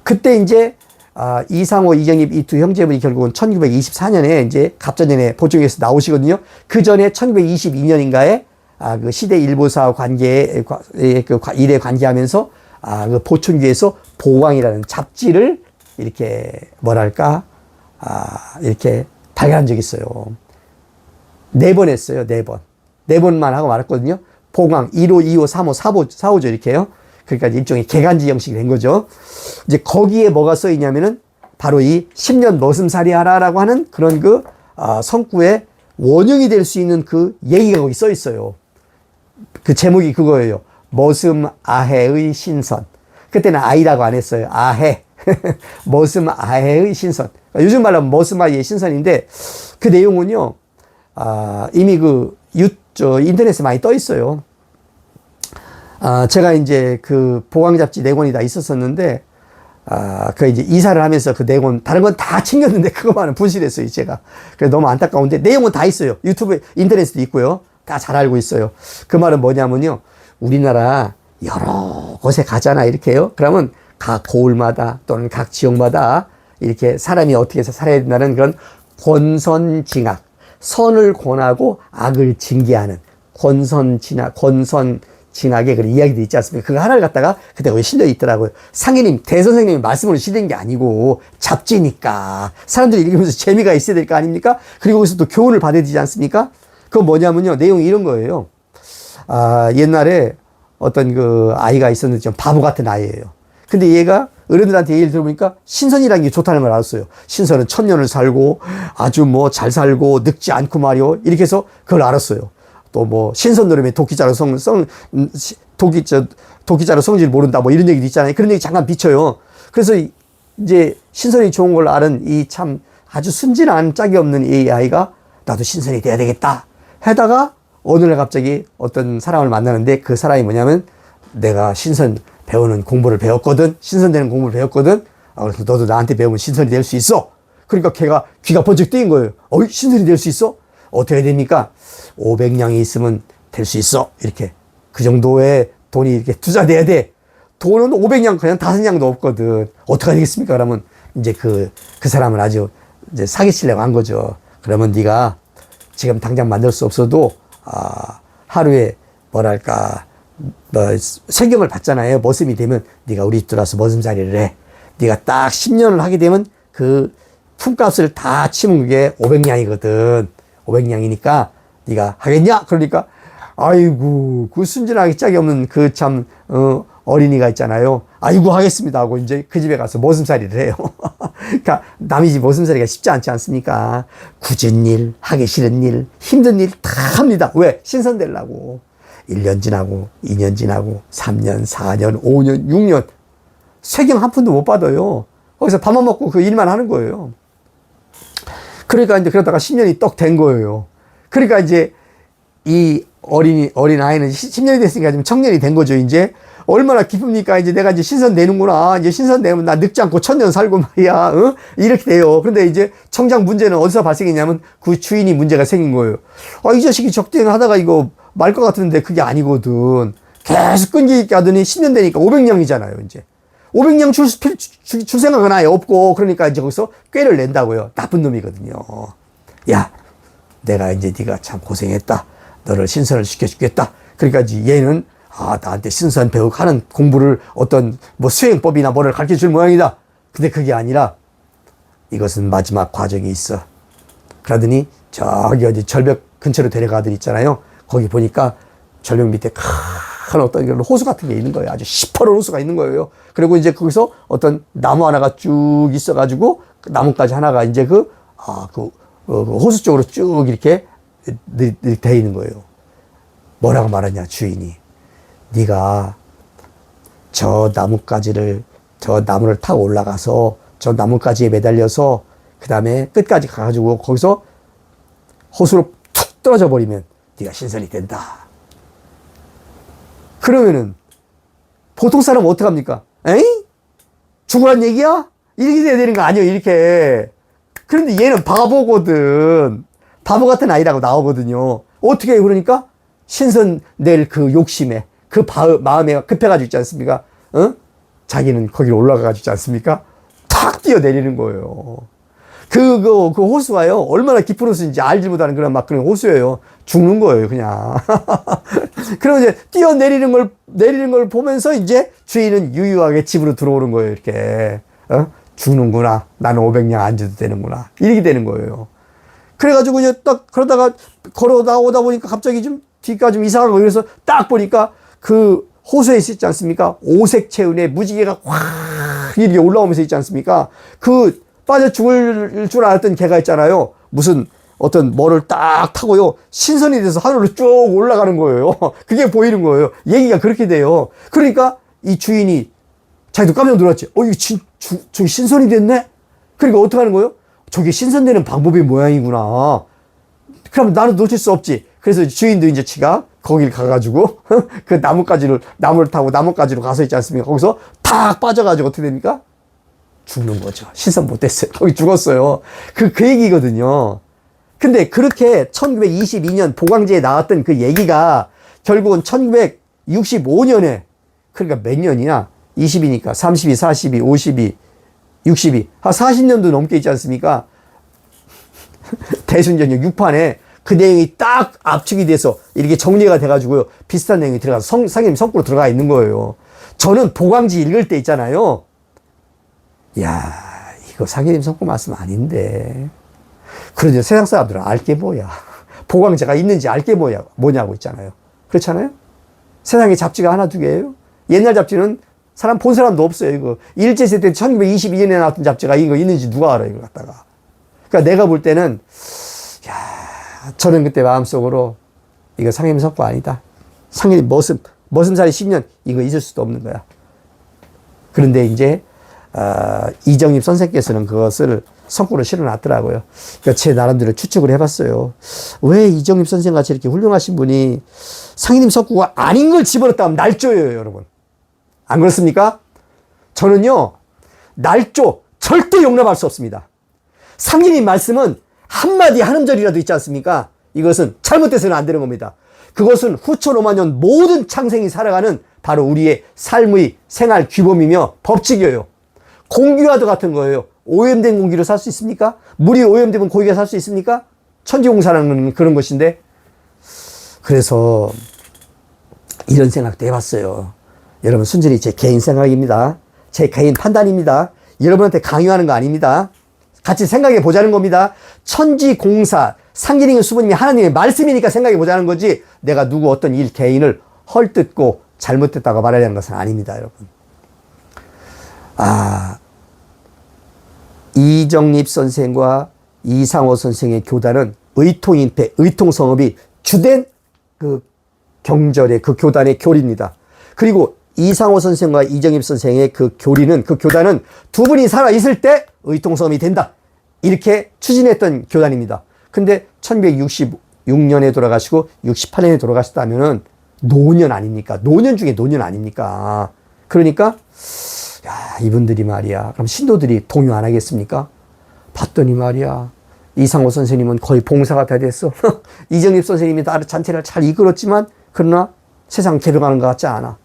Speaker 1: 그때 이제 이상호, 이정입 이 두 형제분이 결국은 1924년에 이제 갑자년에 보충에서 나오시거든요. 그 전에 1922년인가에 그 시대 일보사 관계에 그 일에 관계하면서 그 보충교에서 보왕이라는 잡지를 이렇게 뭐랄까 이렇게 발견한 적이 있어요. 4번 했어요. 4번. 4번만 하고 말았거든요. 보강 1호, 2호, 3호, 4호죠. 이렇게요. 그러니까 일종의 개간지 형식이 된 거죠. 이제 거기에 뭐가 써 있냐면은 바로 이 10년 머슴살이 하라라고 하는 그런 그 성구의 원형이 될 수 있는 그 얘기가 거기 써 있어요. 그 제목이 그거예요. 머슴 아해의 신선. 그때는 아이라고 안 했어요. 아해. 머슴 아해의 신선. 요즘 말로 하면 머슴 아이의 신선인데 그 내용은요, 이미 인터넷에 많이 떠 있어요. 제가 이제 그 보강 잡지 4권이 다 있었었는데, 그 이제 이사를 하면서 그 4권, 다른 건 다 챙겼는데 그거만은 분실했어요, 제가. 그래서 너무 안타까운데 내용은 다 있어요. 유튜브, 인터넷에도 있고요. 다 잘 알고 있어요. 그 말은 뭐냐면요. 우리나라 여러 곳에 가잖아, 이렇게요. 그러면 각 고을마다 또는 각 지역마다 이렇게 사람이 어떻게 해서 살아야 된다는 그런 권선징악, 선을 권하고 악을 징계하는 권선징악의 그런 이야기도 있지 않습니까? 그거 하나를 갖다가 그때 거기 실려 있더라고요. 상인님, 대선생님이 말씀으로 실린 게 아니고 잡지니까 사람들이 읽으면서 재미가 있어야 될 거 아닙니까? 그리고 거기서 또 교훈을 받아야 되지 않습니까? 그건 뭐냐면요, 내용이 이런 거예요. 옛날에 어떤 그 아이가 있었는데 좀 바보 같은 아이예요. 근데 얘가 어른들한테 얘기를 들어보니까 신선이라는 게 좋다는 걸 알았어요. 신선은 1000년을 살고 아주 뭐 잘 살고 늙지 않고 말이요. 이렇게 해서 그걸 알았어요. 또 뭐 신선 노름에 도끼자루 도끼자루 성질 모른다 뭐 이런 얘기도 있잖아요. 그런 얘기 잠깐 비춰요. 그래서 이제 신선이 좋은 걸 아는 이 참 아주 순진한 짝이 없는 이 아이가 나도 신선이 돼야 되겠다 하다가 어느 날 갑자기 어떤 사람을 만나는데 그 사람이 뭐냐면 내가 신선 배우는 공부를 배웠거든. 신선되는 공부를 배웠거든. 그래서 너도 나한테 배우면 신선이 될 수 있어. 그러니까 걔가 귀가 번쩍 뜨인 거예요. 신선이 될 수 있어? 어떻게 됩니까? 500냥이 있으면 될 수 있어. 이렇게. 그 정도의 돈이 이렇게 투자돼야 돼. 돈은 500냥 그냥 5냥도 없거든. 어떻게 되겠습니까? 그러면 이제 그 사람을 아주 이제 사기치려고 한 거죠. 그러면 네가 지금 당장 만들 수 없어도 하루에 뭐랄까 세경을 받잖아요. 머슴이 되면 네가 우리 집 들어와서 머슴살이를 해. 네가 딱 10년을 하게 되면 그 품값을 다 치면 그게 500냥이거든. 500냥이니까 네가 하겠냐? 그러니까 아이고 그 순진하게 짝이 없는 그 참 어린이가 있잖아요. 아이고 하겠습니다 하고 이제 그 집에 가서 머슴살이를 해요. 그러니까 남의 집 머슴살이가 쉽지 않지 않습니까? 굳은 일, 하기 싫은 일, 힘든 일 다 합니다. 왜? 신선되려고. 1년 지나고 2년 지나고 3년, 4년, 5년, 6년 세경 한 푼도 못 받아요. 거기서 밥만 먹고 그 일만 하는 거예요. 그러니까 이제 그러다가 10년이 떡 된 거예요. 그러니까 이제 이 어린 아이는 10년이 됐으니까 지금 청년이 된 거죠. 이제 얼마나 기쁩니까? 이제 내가 이제 신선되는구나. 이제 신선되면 나 늙지 않고 1000년 살고 말이야. 이렇게 돼요. 그런데 이제 정작 문제는 어디서 발생했냐면 그 주인이 문제가 생긴 거예요. 이 자식이 적대하다가 이거 말 것 같은데 그게 아니거든. 계속 끈기 있게 하더니 10년 되니까 500냥이잖아요, 이제. 500냥 줄 생각은 아예 없고, 그러니까 이제 거기서 꾀를 낸다고요. 나쁜 놈이거든요. 야, 내가 이제 네가 참 고생했다. 너를 신선을 시켜주겠다. 그러니까 이제 얘는, 나한테 신선 배우하는 공부를 어떤 뭐 수행법이나 뭐를 가르쳐 줄 모양이다. 근데 그게 아니라 이것은 마지막 과정이 있어. 그러더니 저기 어디 절벽 근처로 데려가더니 있잖아요. 거기 보니까 절벽 밑에 큰 어떤 이런 호수 같은 게 있는 거예요. 아주 시퍼런 호수가 있는 거예요. 그리고 이제 거기서 어떤 나무 하나가 쭉 있어가지고 그 나뭇가지 하나가 이제 그 호수 쪽으로 쭉 이렇게 돼 있는 거예요. 뭐라고 말하냐, 주인이. 네가 저 나무를 타고 올라가서 저 나뭇가지에 매달려서 그 다음에 끝까지 가가지고 거기서 호수로 툭 떨어져 버리면 네가 신선이 된다. 그러면은 보통 사람은 어떡합니까? 에이? 죽으란 얘기야? 이렇게 돼야 되는 거 아니에요, 이렇게. 그런데 얘는 바보거든. 바보 같은 아이라고 나오거든요. 어떻게 해요, 그러니까? 신선 낼 그 욕심에, 그 마음에 급해가지고 있지 않습니까? 자기는 거기로 올라가가지고 있지 않습니까? 탁 뛰어내리는 거예요. 그 호수가요, 얼마나 깊은 호수인지 알지 못하는 그런 호수예요. 죽는 거예요, 그냥. 그럼 이제 뛰어내리는 걸 보면서 이제 주인은 유유하게 집으로 들어오는 거예요, 이렇게. 죽는구나. 나는 500냥 안 줘도 되는구나. 이렇게 되는 거예요. 그래가지고 이제 딱 그러다가 걸어 나오다 보니까 갑자기 좀 뒤가 좀 이상한 거, 그래서 딱 보니까 그 호수에 있지 않습니까? 오색 체운에 무지개가 확 이렇게 올라오면서 있지 않습니까? 그 빠져 죽을 줄 알았던 개가 있잖아요. 무슨 어떤 뭐를 딱 타고요, 신선이 돼서 하늘로 쭉 올라가는 거예요. 그게 보이는 거예요. 얘기가 그렇게 돼요. 그러니까 이 주인이 자기도 깜짝 놀랐지. 이거 저기 신선이 됐네? 그러니까 어떻게 하는 거예요? 저게 신선되는 방법이 모양이구나. 그럼 나는 놓칠 수 없지. 그래서 주인도 이제 지가 거길 가가지고 그 나무를 타고 나뭇가지로 가서 있지 않습니까? 거기서 탁 빠져가지고 어떻게 됩니까? 죽는 거죠. 신선 못됐어요. 거기 죽었어요. 그 얘기거든요. 근데 그렇게 1922년 보광지에 나왔던 그 얘기가 결국은 1965년에 그러니까 몇 년이나 20이니까 32, 42, 52, 62, 한 40년도 넘게 있지 않습니까? 대순전역 6판에 그 내용이 딱 압축이 돼서 이렇게 정리가 돼가지고요. 비슷한 내용이 들어가서 상님 성구로 들어가 있는 거예요. 저는 보광지 읽을 때 있잖아요. 야, 이거 상님 성구 말씀 아닌데. 그런데 세상 사람들은 알게 뭐야. 보광제가 있는지 알게 뭐냐고 있잖아요. 그렇잖아요? 세상에 잡지가 하나 두 개예요. 옛날 잡지는 사람 본 사람도 없어요. 이거 일제시대 때 1922년에 나왔던 잡지가 이거 있는지 누가 알아요, 이거 갖다가. 그러니까 내가 볼 때는 야, 저는 그때 마음속으로 이거 상임 석고 아니다. 상임 머슴살이 10년 이거 있을 수도 없는 거야. 그런데 이제 이정립 선생께서는 그것을 석구로 실어놨더라고요. 그러니까 제 나름대로 추측을 해봤어요. 왜 이정립 선생같이 이렇게 훌륭하신 분이 상임 석구가 아닌 걸 집어넣었다 하면 날조예요, 여러분. 안 그렇습니까? 저는요, 날조 절대 용납할 수 없습니다. 상인님 말씀은 한마디 한 음절이라도 있지 않습니까? 이것은 잘못돼서는 안 되는 겁니다. 그것은 후천 5만 년 모든 창생이 살아가는 바로 우리의 삶의 생활 규범이며 법칙이에요. 공기와도 같은 거예요. 오염된 공기로 살 수 있습니까? 물이 오염되면 고기가 살 수 있습니까? 천지공사라는 그런 것인데. 그래서 이런 생각도 해봤어요. 여러분, 순전히 제 개인 생각입니다. 제 개인 판단입니다. 여러분한테 강요하는 거 아닙니다. 같이 생각해 보자는 겁니다. 천지공사, 상기링 수부님이 하나님의 말씀이니까 생각해 보자는 거지, 내가 누구 어떤 일 개인을 헐뜯고 잘못됐다고 말하려는 것은 아닙니다, 여러분. 이정립 선생과 이상호 선생의 교단은 의통인패, 의통성업이 주된 그 경절의 그 교단의 교리입니다. 그리고 이상호 선생과 이정립 선생의 그 교단은 두 분이 살아있을 때 의통성업이 된다. 이렇게 추진했던 교단입니다. 근데 1966년에 돌아가시고 68년에 돌아가셨다면은 노년 아닙니까? 노년 중에 노년 아닙니까? 그러니까 야, 이분들이 말이야. 그럼 신도들이 동요 안 하겠습니까? 봤더니 말이야. 이상호 선생님은 거의 봉사가 다 됐어. 이정립 선생님이 나를 잔치를 잘 이끌었지만 그러나 세상 개벽하는 것 같지 않아.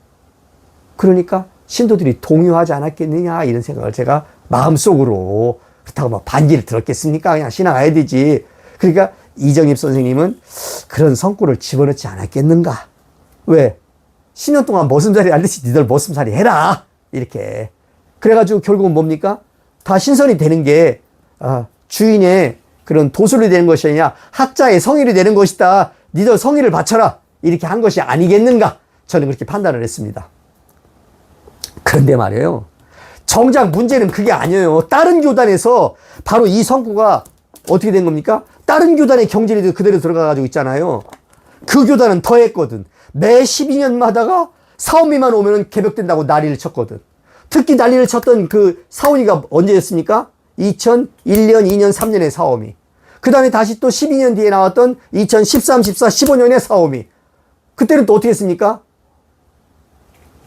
Speaker 1: 그러니까 신도들이 동요하지 않았겠느냐 이런 생각을 제가 마음속으로, 그렇다고 막 반기를 들었겠습니까? 그냥 신앙해야 되지. 그러니까 이정립 선생님은 그런 성구를 집어넣지 않았겠는가. 왜? 10년 동안 머슴살이 알듯이 니들 머슴살이 해라. 이렇게. 그래가지고 결국은 뭡니까? 다 신선이 되는 게 주인의 그런 도술이 되는 것이 아니냐, 학자의 성의를 되는 것이다. 니들 성의를 바쳐라. 이렇게 한 것이 아니겠는가. 저는 그렇게 판단을 했습니다. 그런데 말이에요. 정작 문제는 그게 아니에요. 다른 교단에서 바로 이 성구가 어떻게 된 겁니까? 다른 교단의 경전이 그대로 들어가가지고 있잖아요. 그 교단은 더 했거든. 매 12년마다가 사오미만 오면은 개벽된다고 난리를 쳤거든. 특히 난리를 쳤던 그 사오미가 언제였습니까? 2001년, 2년, 3년의 사오미. 그 다음에 다시 또 12년 뒤에 나왔던 2013, 14, 15년의 사오미. 그때는 또 어떻게 했습니까?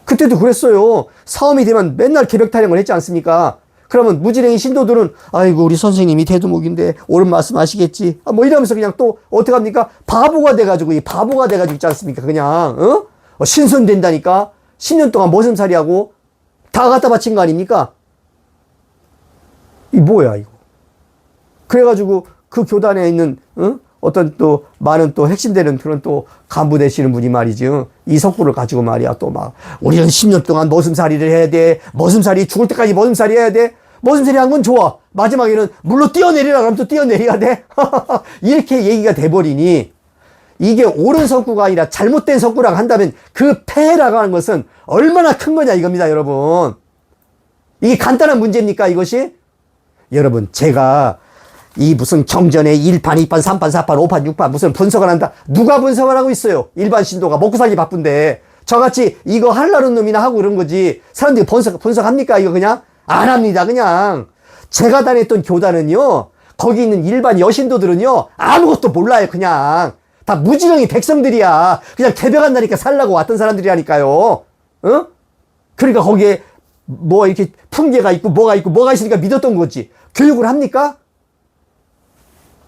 Speaker 1: 그때도 그랬어요. 사오미 되면 맨날 개벽 타령을 했지 않습니까? 그러면 무지랭이 신도들은 아이고 우리 선생님이 대두목인데 옳은 말씀 하시겠지. 뭐 이러면서 그냥 또 어떡합니까? 바보가 돼가지고 있지 않습니까? 그냥 신선된다니까. 10년 동안 머슴살이하고 다 갖다 바친 거 아닙니까? 이 뭐야 이거. 그래가지고 그 교단에 있는 어떤 또 많은 또 핵심되는 그런 또 간부 되시는 분이 말이지, 이 석구를 가지고 말이야 또 막 우리는 10년 동안 머슴살이를 해야 돼. 머슴살이 죽을 때까지 머슴살이 해야 돼. 머슴살이 한 건 좋아. 마지막에는 물로 뛰어내리라 그러면 또 뛰어내려야 돼. 이렇게 얘기가 돼버리니 이게 옳은 석구가 아니라 잘못된 석구라고 한다면 그 폐해라고 하는 것은 얼마나 큰 거냐 이겁니다, 여러분. 이게 간단한 문제입니까, 이것이? 여러분, 제가 이 무슨 경전에 1판, 2판, 3판, 4판, 5판, 6판 무슨 분석을 한다. 누가 분석을 하고 있어요? 일반 신도가 먹고 살기 바쁜데. 저같이 이거 하려는 놈이나 하고 그런 거지. 사람들이 분석합니까? 이거 그냥? 안 합니다, 그냥. 제가 다녔던 교단은요, 거기 있는 일반 여신도들은요, 아무것도 몰라요, 그냥. 다 무지렁이 백성들이야. 그냥 개벽한다니까 살라고 왔던 사람들이라니까요. 그러니까 거기에 뭐 이렇게 풍계가 있고 뭐가 있으니까 믿었던 거지. 교육을 합니까?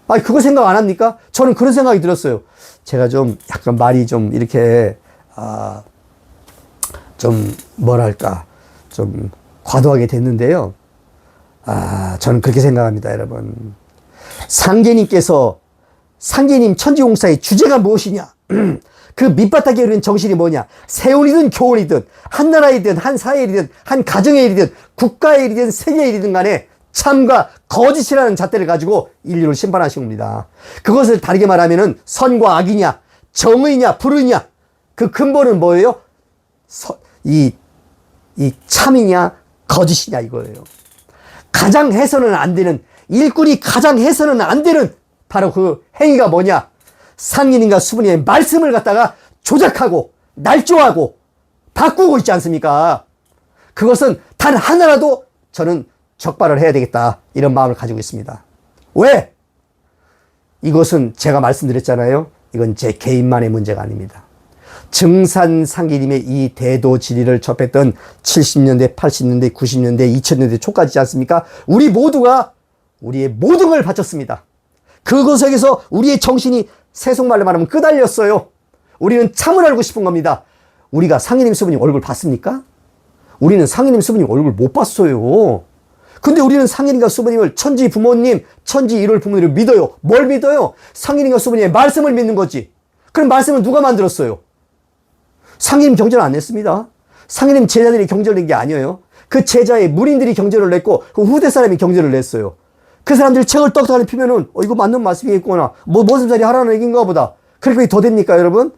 Speaker 1: 아니, 그거 생각 안 합니까? 저는 그런 생각이 들었어요. 제가 좀 약간 말이 좀 이렇게, 좀 뭐랄까 좀 과도하게 됐는데요. 저는 그렇게 생각합니다, 여러분. 상계님 천지공사의 주제가 무엇이냐? 그 밑바닥에 흐르는 정신이 뭐냐? 세운이든 교훈이든 한나라이든 한 사회이든 한 가정의 일이든 국가의 일이든 세계의 일이든 간에 참과 거짓이라는 잣대를 가지고 인류를 심판하신 겁니다. 그것을 다르게 말하면은 선과 악이냐, 정의냐, 불의냐, 그 근본은 뭐예요? 이 참이냐, 거짓이냐 이거예요. 가장 해서는 안 되는, 일꾼이 가장 해서는 안 되는 바로 그 행위가 뭐냐? 상인인가 수분의 말씀을 갖다가 조작하고 날조하고 바꾸고 있지 않습니까? 그것은 단 하나라도 저는 적발을 해야 되겠다, 이런 마음을 가지고 있습니다. 왜? 이것은 제가 말씀드렸잖아요. 이건 제 개인만의 문제가 아닙니다. 증산상계님의 이 대도진리를 접했던 70년대, 80년대, 90년대, 2000년대 초까지지 않습니까? 우리 모두가 우리의 모든 걸 바쳤습니다. 그곳에서 우리의 정신이 세속말로 말하면 끄달렸어요. 우리는 참을 알고 싶은 겁니다. 우리가 상인님 수부님 얼굴 봤습니까? 우리는 상인님 수부님 얼굴 못 봤어요. 근데 우리는 상인님과 수부님을 천지 부모님, 천지 일월 부모님을 믿어요. 뭘 믿어요? 상인님과 수부님의 말씀을 믿는 거지. 그럼 말씀을 누가 만들었어요? 상인님 경전을 안 냈습니다. 상인님 제자들이 경전을 낸 게 아니에요. 그 제자의 무린들이 경전을 냈고 그 후대 사람이 경전을 냈어요. 그 사람들이 책을 떡떡하니 피면은 이거 맞는 말씀이겠구나, 무슨 소리 하라는 얘기인가 보다, 그렇게 더 됩니까, 여러분?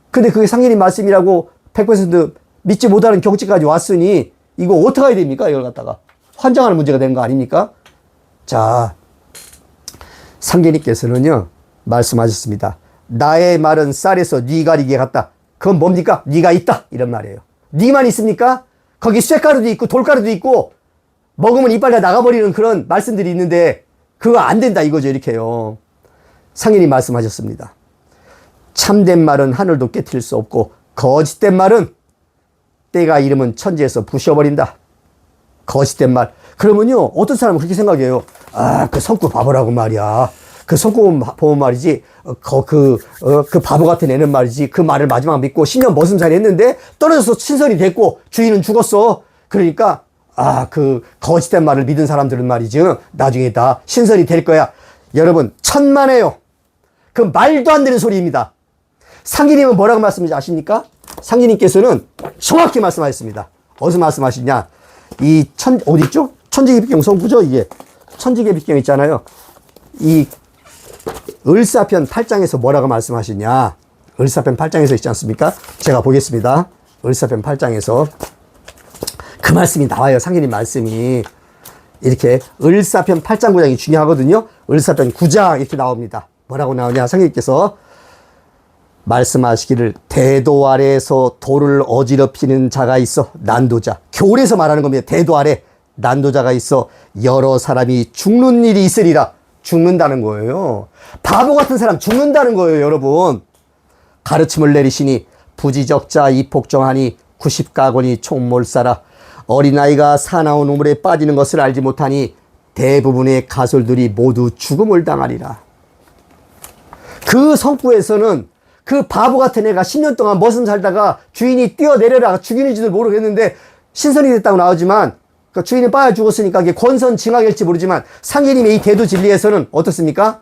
Speaker 1: 근데 그게 상인님 말씀이라고 100% 믿지 못하는 경지까지 왔으니 이거 어떻게 해야 됩니까? 이걸 갖다가 환장하는 문제가 되는 거 아닙니까? 자, 상계님께서는요 말씀하셨습니다. 나의 말은 쌀에서 네 가리개 같다. 그건 뭡니까? 네가 있다, 이런 말이에요. 네만 있습니까? 거기 쇠가루도 있고 돌가루도 있고 먹으면 이빨이 다 나가버리는 그런 말씀들이 있는데 그거 안 된다 이거죠, 이렇게요. 상인이 말씀하셨습니다. 참된 말은 하늘도 깨트릴 수 없고 거짓된 말은 때가 이르면 천지에서 부셔버린다. 거짓된 말. 그러면요 어떤 사람은 그렇게 생각해요. 그 성구 바보라고 말이야. 그 성구 보면 말이지 그 바보 같은 애는 말이지 그 말을 마지막 믿고 10년 머슴살이 했는데 떨어져서 친선이 됐고 주인은 죽었어. 그러니까 그 거짓된 말을 믿은 사람들은 말이죠 나중에 다 신선이 될 거야. 여러분 천만에요. 그 말도 안 되는 소리입니다. 상기님은 뭐라고 말씀하시지 아십니까? 상기님께서는 정확히 말씀하셨습니다. 어디서 말씀하시냐? 어디 있죠? 천지개비경 성구죠? 이게 천지개비경 있잖아요. 이 을사편 8장에서 뭐라고 말씀하시냐? 을사편 8장에서 있지 않습니까? 제가 보겠습니다. 을사편 8장에서 그 말씀이 나와요. 상계님 말씀이 이렇게 을사편 8장 9장이 중요하거든요. 을사편 9장 이렇게 나옵니다. 뭐라고 나오냐? 상계님께서 말씀하시기를 대도 아래에서 돌을 어지럽히는 자가 있어. 난도자. 교훈에서 말하는 겁니다. 대도 아래 난도자가 있어 여러 사람이 죽는 일이 있으리라. 죽는다는 거예요. 바보 같은 사람 죽는다는 거예요, 여러분. 가르침을 내리시니 부지적자 이폭정하니 90가곤이 총몰사라. 어린아이가 사나운 우물에 빠지는 것을 알지 못하니 대부분의 가솔들이 모두 죽음을 당하리라. 그 성구에서는 그 바보 같은 애가 10년 동안 머슴 살다가 주인이 뛰어내려라 죽이는지도 모르겠는데 신선이 됐다고 나오지만 그 주인이 빠져 죽었으니까 이게 권선징악일지 모르지만 상계님의 이 대도 진리에서는 어떻습니까?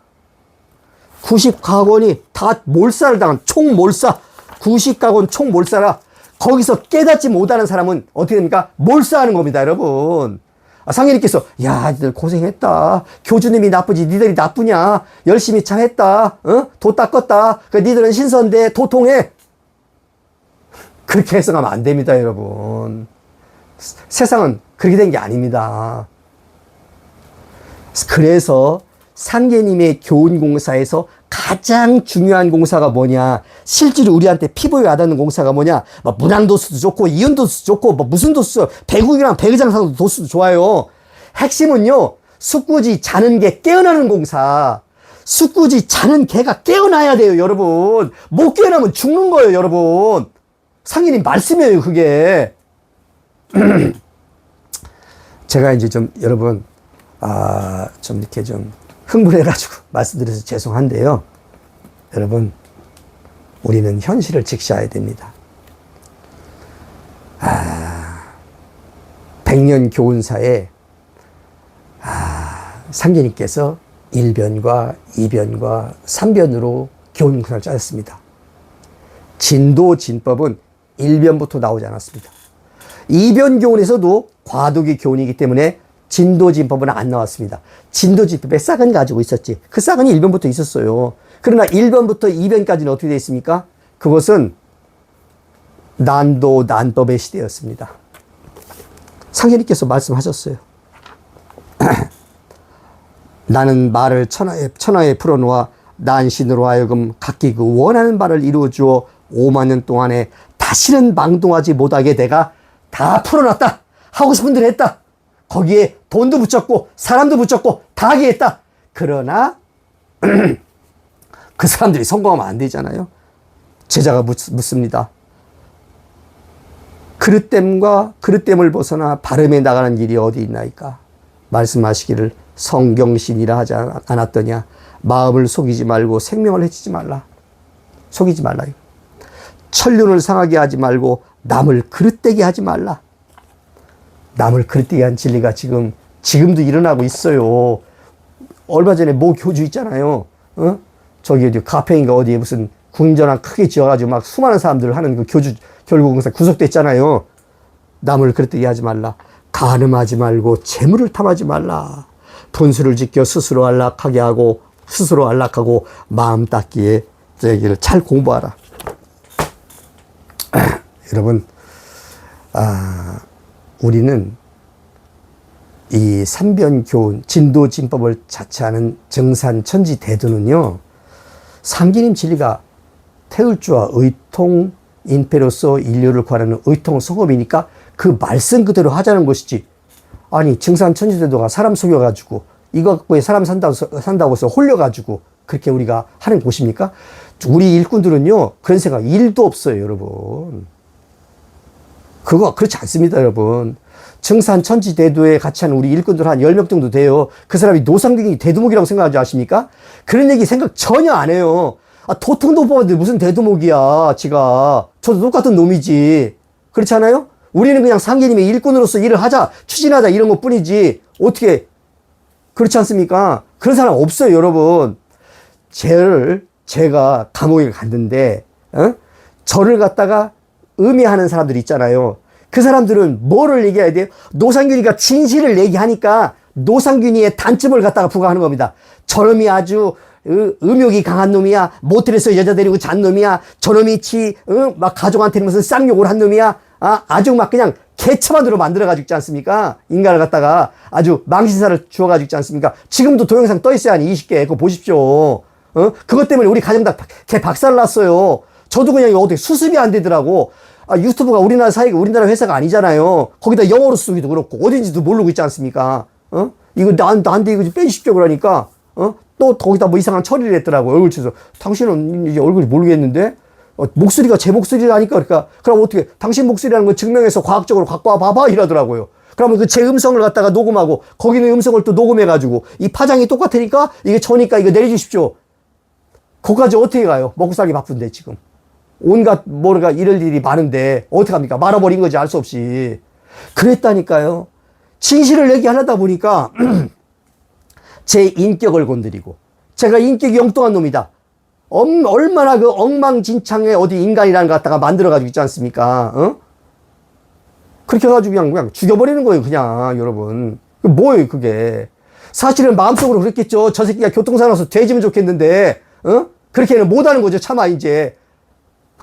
Speaker 1: 90가곤이 다 몰살을 당한 총몰사. 90가곤 총몰사라. 거기서 깨닫지 못하는 사람은 어떻게 됩니까? 몰사하는 겁니다, 여러분. 상인님께서 야, 니들 고생했다. 교주님이 나쁘지 니들이 나쁘냐? 열심히 잘했다. 도 닦았다. 니들은 신선데 도통해. 그렇게 해석하면 안 됩니다, 여러분. 세상은 그렇게 된 게 아닙니다. 그래서 상계님의 교훈공사에서 가장 중요한 공사가 뭐냐? 실제로 우리한테 피부에 와닿는 공사가 뭐냐? 문항도수도 좋고 이윤도수 좋고 무슨 도수, 배국이랑 배의장상 도수도 좋아요. 핵심은요, 숙구지 자는 개 깨어나는 공사. 숙구지 자는 개가 깨어나야 돼요, 여러분. 못 깨어나면 죽는 거예요, 여러분. 상인님 말씀이에요, 그게. 제가 이제 좀 여러분 좀 이렇게 좀 흥분해가지고 말씀드려서 죄송한데요. 여러분, 우리는 현실을 직시해야 됩니다. 백년 교훈사에 상계님께서 1변과 2변과 3변으로 교훈문을 짜셨습니다. 진도 진법은 1변부터 나오지 않았습니다. 2변 교훈에서도 과도기 교훈이기 때문에 진도 진법은 안 나왔습니다. 진도 진법에 싹은 가지고 있었지. 그 싹은 1변부터 있었어요. 그러나 1변부터 2변까지는 어떻게 되어 있습니까? 그것은 난도 난법의 시대였습니다. 상계님께서 말씀하셨어요. 나는 말을 천하에 풀어놓아 난신으로 하여금 각기 그 원하는 바를 이루어주어 5만 년 동안에 다시는 망동하지 못하게 내가 다 풀어놨다. 하고 싶은 대로 했다. 거기에 돈도 붙였고 사람도 붙였고 다 하게 했다. 그러나 그 사람들이 성공하면 안 되잖아요. 제자가 묻습니다. 그릇됨을 벗어나 발음에 나가는 길이 어디 있나이까? 말씀하시기를 성경신이라 하지 않았더냐? 마음을 속이지 말고 생명을 해치지 말라. 속이지 말라. 천륜을 상하게 하지 말고 남을 그릇되게 하지 말라. 남을 그릇되게 한 진리가 지금도 일어나고 있어요. 얼마 전에 모 교주 있잖아요. 저기 어디 카페인가 어디에 무슨 궁전을 크게 지어가지고 막 수많은 사람들 하는 그 교주 결국 구속됐잖아요. 남을 그릇되게 하지 말라. 간음하지 말고 재물을 탐하지 말라. 분수를 지켜 스스로 안락하고 마음 닦기에 저기를 잘 공부하라. 여러분, 우리는 이 삼변교훈, 진도진법을 자처하는 정산천지대도는요, 상계님 진리가 태울주와 의통 인패로서 인류를 구하는 의통 성업이니까 그 말씀 그대로 하자는 것이지. 아니, 정산천지대도가 사람 속여가지고 이거 갖고 사람 산다고 해서 홀려가지고 그렇게 우리가 하는 곳입니까? 우리 일꾼들은요, 그런 생각 1도 없어요, 여러분. 그거 그렇지 않습니다, 여러분. 정산천지대도에 같이 하는 우리 일꾼들 한 10명 정도 돼요. 그 사람이 노상균이 대두목이라고 생각하지 아십니까? 그런 얘기 생각 전혀 안 해요. 도통도 뽑았는데 무슨 대두목이야, 지가. 저도 똑같은 놈이지. 그렇지 않아요? 우리는 그냥 상계님의 일꾼으로서 일을 하자, 추진하자 이런 것 뿐이지. 어떻게, 그렇지 않습니까? 그런 사람 없어요, 여러분. 제가 감옥에 갔는데, 저를 갖다가 의미하는 사람들 있잖아요. 그 사람들은 뭐를 얘기해야 돼요? 노상균이가 진실을 얘기하니까 노상균이의 단점을 갖다가 부과하는 겁니다. 저놈이 아주 음욕이 강한 놈이야. 모텔에서 여자 데리고 잔 놈이야. 저놈이 막 가족한테 무슨 쌍욕을 한 놈이야. 아주 막 그냥 개처만으로 만들어가지고 있지 않습니까? 인간을 갖다가 아주 망신사를 주어가지고 있지 않습니까? 지금도 동영상 떠 있어요. 한 20개. 그거 보십시오. 그것 때문에 우리 가정 다 개 박살 났어요. 저도 그냥 어떻게 수습이 안 되더라고. 유튜브가 우리나라 회사가 아니잖아요. 거기다 영어로 쓰기도 그렇고, 어딘지도 모르고 있지 않습니까? 이거 나한테 이거 좀 빼주십시오. 그러니까, 또 거기다 뭐 이상한 처리를 했더라고. 얼굴 쳐서. 당신은 이제 얼굴이 모르겠는데? 목소리가 제 목소리라니까. 그러니까, 그럼 어떻게, 당신 목소리라는 걸 증명해서 과학적으로 갖고 와봐봐. 이러더라고요. 그러면 그 제 음성을 갖다가 녹음하고, 거기는 음성을 또 녹음해가지고, 이 파장이 똑같으니까, 이게 저니까 이거 내려주십시오. 거기까지 어떻게 가요? 먹고 살기 바쁜데, 지금. 온갖 뭐가 이럴 일이 많은데 어떡합니까? 말아버린 거지, 알 수 없이. 그랬다니까요. 진실을 얘기하려다 보니까 제 인격을 건드리고, 제가 인격이 엉뚱한 놈이다. 얼마나 그 엉망진창의 어디 인간이라는 거 갖다가 만들어가지고 있지 않습니까? 그렇게 해가지고 그냥 죽여버리는 거예요, 그냥, 여러분. 뭐예요, 그게. 사실은 마음속으로 그랬겠죠. 저 새끼가 교통사고 나서 돼지면 좋겠는데, 그렇게는 못하는 거죠, 차마, 이제.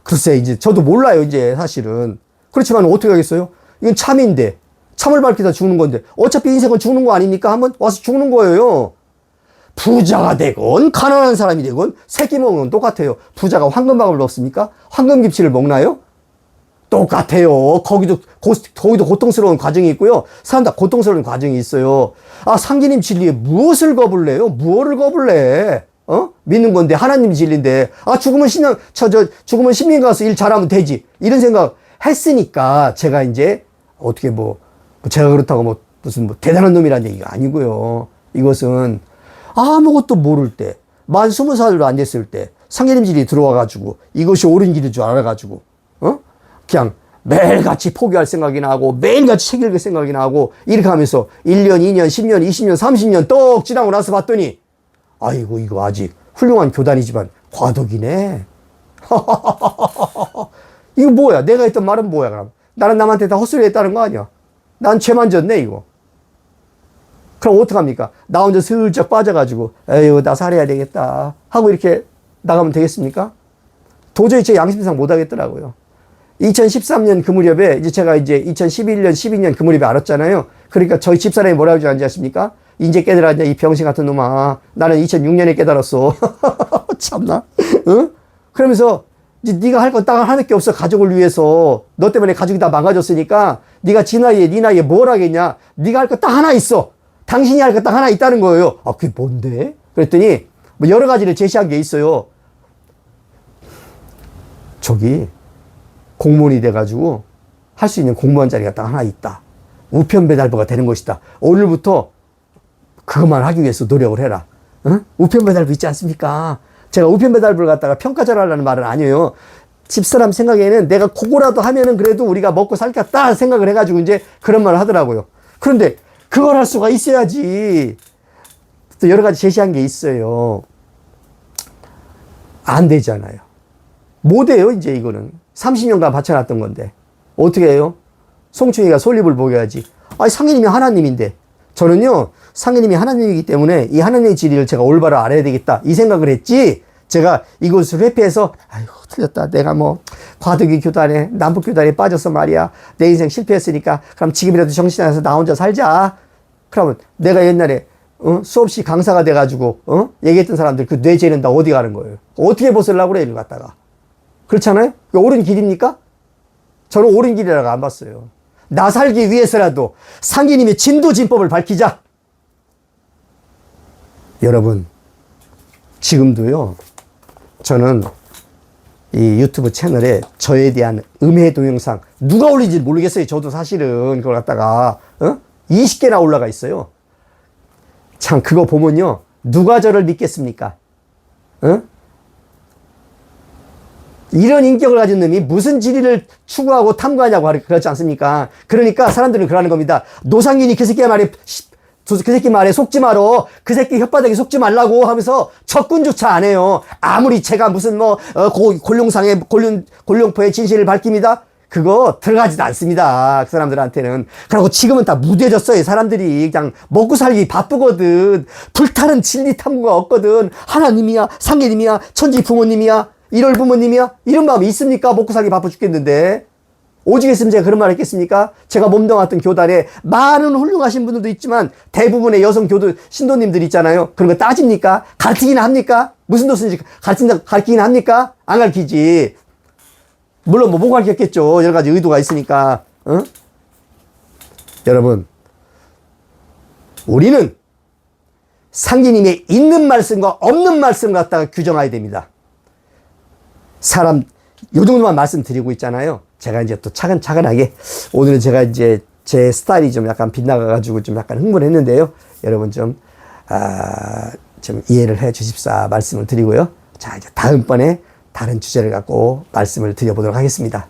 Speaker 1: 글쎄, 이제 저도 몰라요, 이제 사실은. 그렇지만 어떻게 하겠어요? 이건 참인데, 참을 밝히다 죽는 건데, 어차피 인생은 죽는 거 아닙니까? 한번 와서 죽는 거예요. 부자가 되건 가난한 사람이 되건 새끼 먹는 건 똑같아요. 부자가 황금밥을 먹습니까? 황금김치를 먹나요? 똑같아요. 거기도 고통스러운 과정이 있고요. 사람 다 고통스러운 과정이 있어요. 상계님 진리에 무엇을 겁을 내요? 무엇을 겁을 내? 믿는 건데, 하나님 진리인데, 죽으면 신민 가서 일 잘하면 되지. 이런 생각 했으니까, 제가 이제, 어떻게 제가 그렇다고 무슨 대단한 놈이라는 얘기가 아니고요. 이것은 아무것도 모를 때, 만 20살도 안 됐을 때, 상계님 진리 들어와가지고, 이것이 옳은 길인 줄 알아가지고, 그냥 매일같이 포기할 생각이 나고 매일같이 책 읽을 생각이 나고 이렇게 하면서 1년, 2년, 10년, 20년, 30년 떡 지나고 나서 봤더니 아이고 이거 아직 훌륭한 교단이지만 과도기네. 이거 뭐야? 내가 했던 말은 뭐야 그럼? 나는 남한테 다 헛소리 했다는 거 아니야? 난 죄만 졌네 이거. 그럼 어떡합니까? 나 혼자 슬쩍 빠져가지고 에휴 나 살아야 되겠다 하고 이렇게 나가면 되겠습니까? 도저히 제 양심상 못하겠더라고요. 2013년 그 무렵에 제가 이제 2011년, 12년 그 무렵에 알았잖아요. 그러니까 저희 집사람이 뭐라고 하지 않습니까? 이제 깨달았냐 이 병신 같은 놈아. 나는 2006년에 깨달았어. 참나. 응? 그러면서 이제 네가 할 건 딱 하는 게 없어. 가족을 위해서. 너 때문에 가족이 다 망가졌으니까 네가 네 나이에 뭘 하겠냐. 네가 할 거 딱 하나 있어. 당신이 할 거 딱 하나 있다는 거예요. 아 그게 뭔데? 그랬더니 뭐 여러 가지를 제시한 게 있어요. 저기 공무원이 돼가지고 할 수 있는 공무원 자리가 딱 하나 있다. 우편 배달부가 되는 것이다. 오늘부터 그것만 하기 위해서 노력을 해라. 응? 우편 배달부 있지 않습니까? 제가 우편 배달부를 갖다가 평가절하라는 말은 아니에요. 집사람 생각에는 내가 그거라도 하면은 그래도 우리가 먹고 살겠다 생각을 해가지고 이제 그런 말을 하더라고요. 그런데 그걸 할 수가 있어야지. 또 여러 가지 제시한 게 있어요. 안 되잖아요. 못 해요, 이제 이거는. 30년간 바쳐놨던 건데. 어떻게 해요? 송충이가 솔잎을 먹여야지. 아니, 상인님이 하나님인데. 저는요, 상인님이 하나님이기 때문에 이 하나님의 진리를 제가 올바로 알아야 되겠다. 이 생각을 했지. 제가 이것을 회피해서, 아이고, 틀렸다. 내가 뭐, 과도기 교단에, 남북 교단에 빠져서 말이야. 내 인생 실패했으니까, 그럼 지금이라도 정신 나서 나 혼자 살자. 그러면 내가 옛날에, 수없이 강사가 돼가지고, 얘기했던 사람들 그 뇌재는 다 어디 가는 거예요? 어떻게 벗으려고 그래, 이걸 갖다가. 그렇잖아요? 옳은 길입니까? 저는 옳은 길이라고 안 봤어요. 나 살기 위해서라도 상기님의 진도진법을 밝히자. 여러분, 지금도요, 저는 이 유튜브 채널에 저에 대한 음해 동영상, 누가 올린지 모르겠어요. 저도 사실은 그걸 갖다가, 20개나 올라가 있어요. 참, 그거 보면요, 누가 저를 믿겠습니까? 이런 인격을 가진 놈이 무슨 진리를 추구하고 탐구하냐고 그렇지 않습니까? 그러니까 사람들은 그러는 겁니다. 노상균이 그 새끼 말에 속지 말어. 그 새끼 혓바닥에 속지 말라고 하면서 접근조차 안 해요. 아무리 제가 무슨 골룡포의 진실을 밝힙니다. 그거 들어가지도 않습니다. 그 사람들한테는. 그리고 지금은 다 무뎌졌어요. 사람들이 그냥 먹고 살기 바쁘거든. 불타는 진리 탐구가 없거든. 하나님이야, 상계님이야, 천지 부모님이야, 일월 부모님이야? 이런 마음이 있습니까? 먹고 살기 바빠 죽겠는데. 오직 있으면 제가 그런 말 했겠습니까? 제가 몸담았던 교단에 많은 훌륭하신 분들도 있지만 대부분의 여성 신도님들 있잖아요. 그런 거 따집니까? 가르치기는 합니까? 무슨 도슨지 가르치기는 합니까? 안 가르치지. 물론 못 가르쳤겠죠. 여러 가지 의도가 있으니까. 여러분, 우리는 상기님의 있는 말씀과 없는 말씀 갖다가 규정해야 됩니다. 사람, 요 정도만 말씀드리고 있잖아요. 제가 이제 또 차근차근하게, 오늘은 제가 이제 제 스타일이 좀 약간 빗나가가지고 좀 약간 흥분했는데요. 여러분 좀 이해를 해 주십사 말씀을 드리고요. 자, 이제 다음번에 다른 주제를 갖고 말씀을 드려보도록 하겠습니다.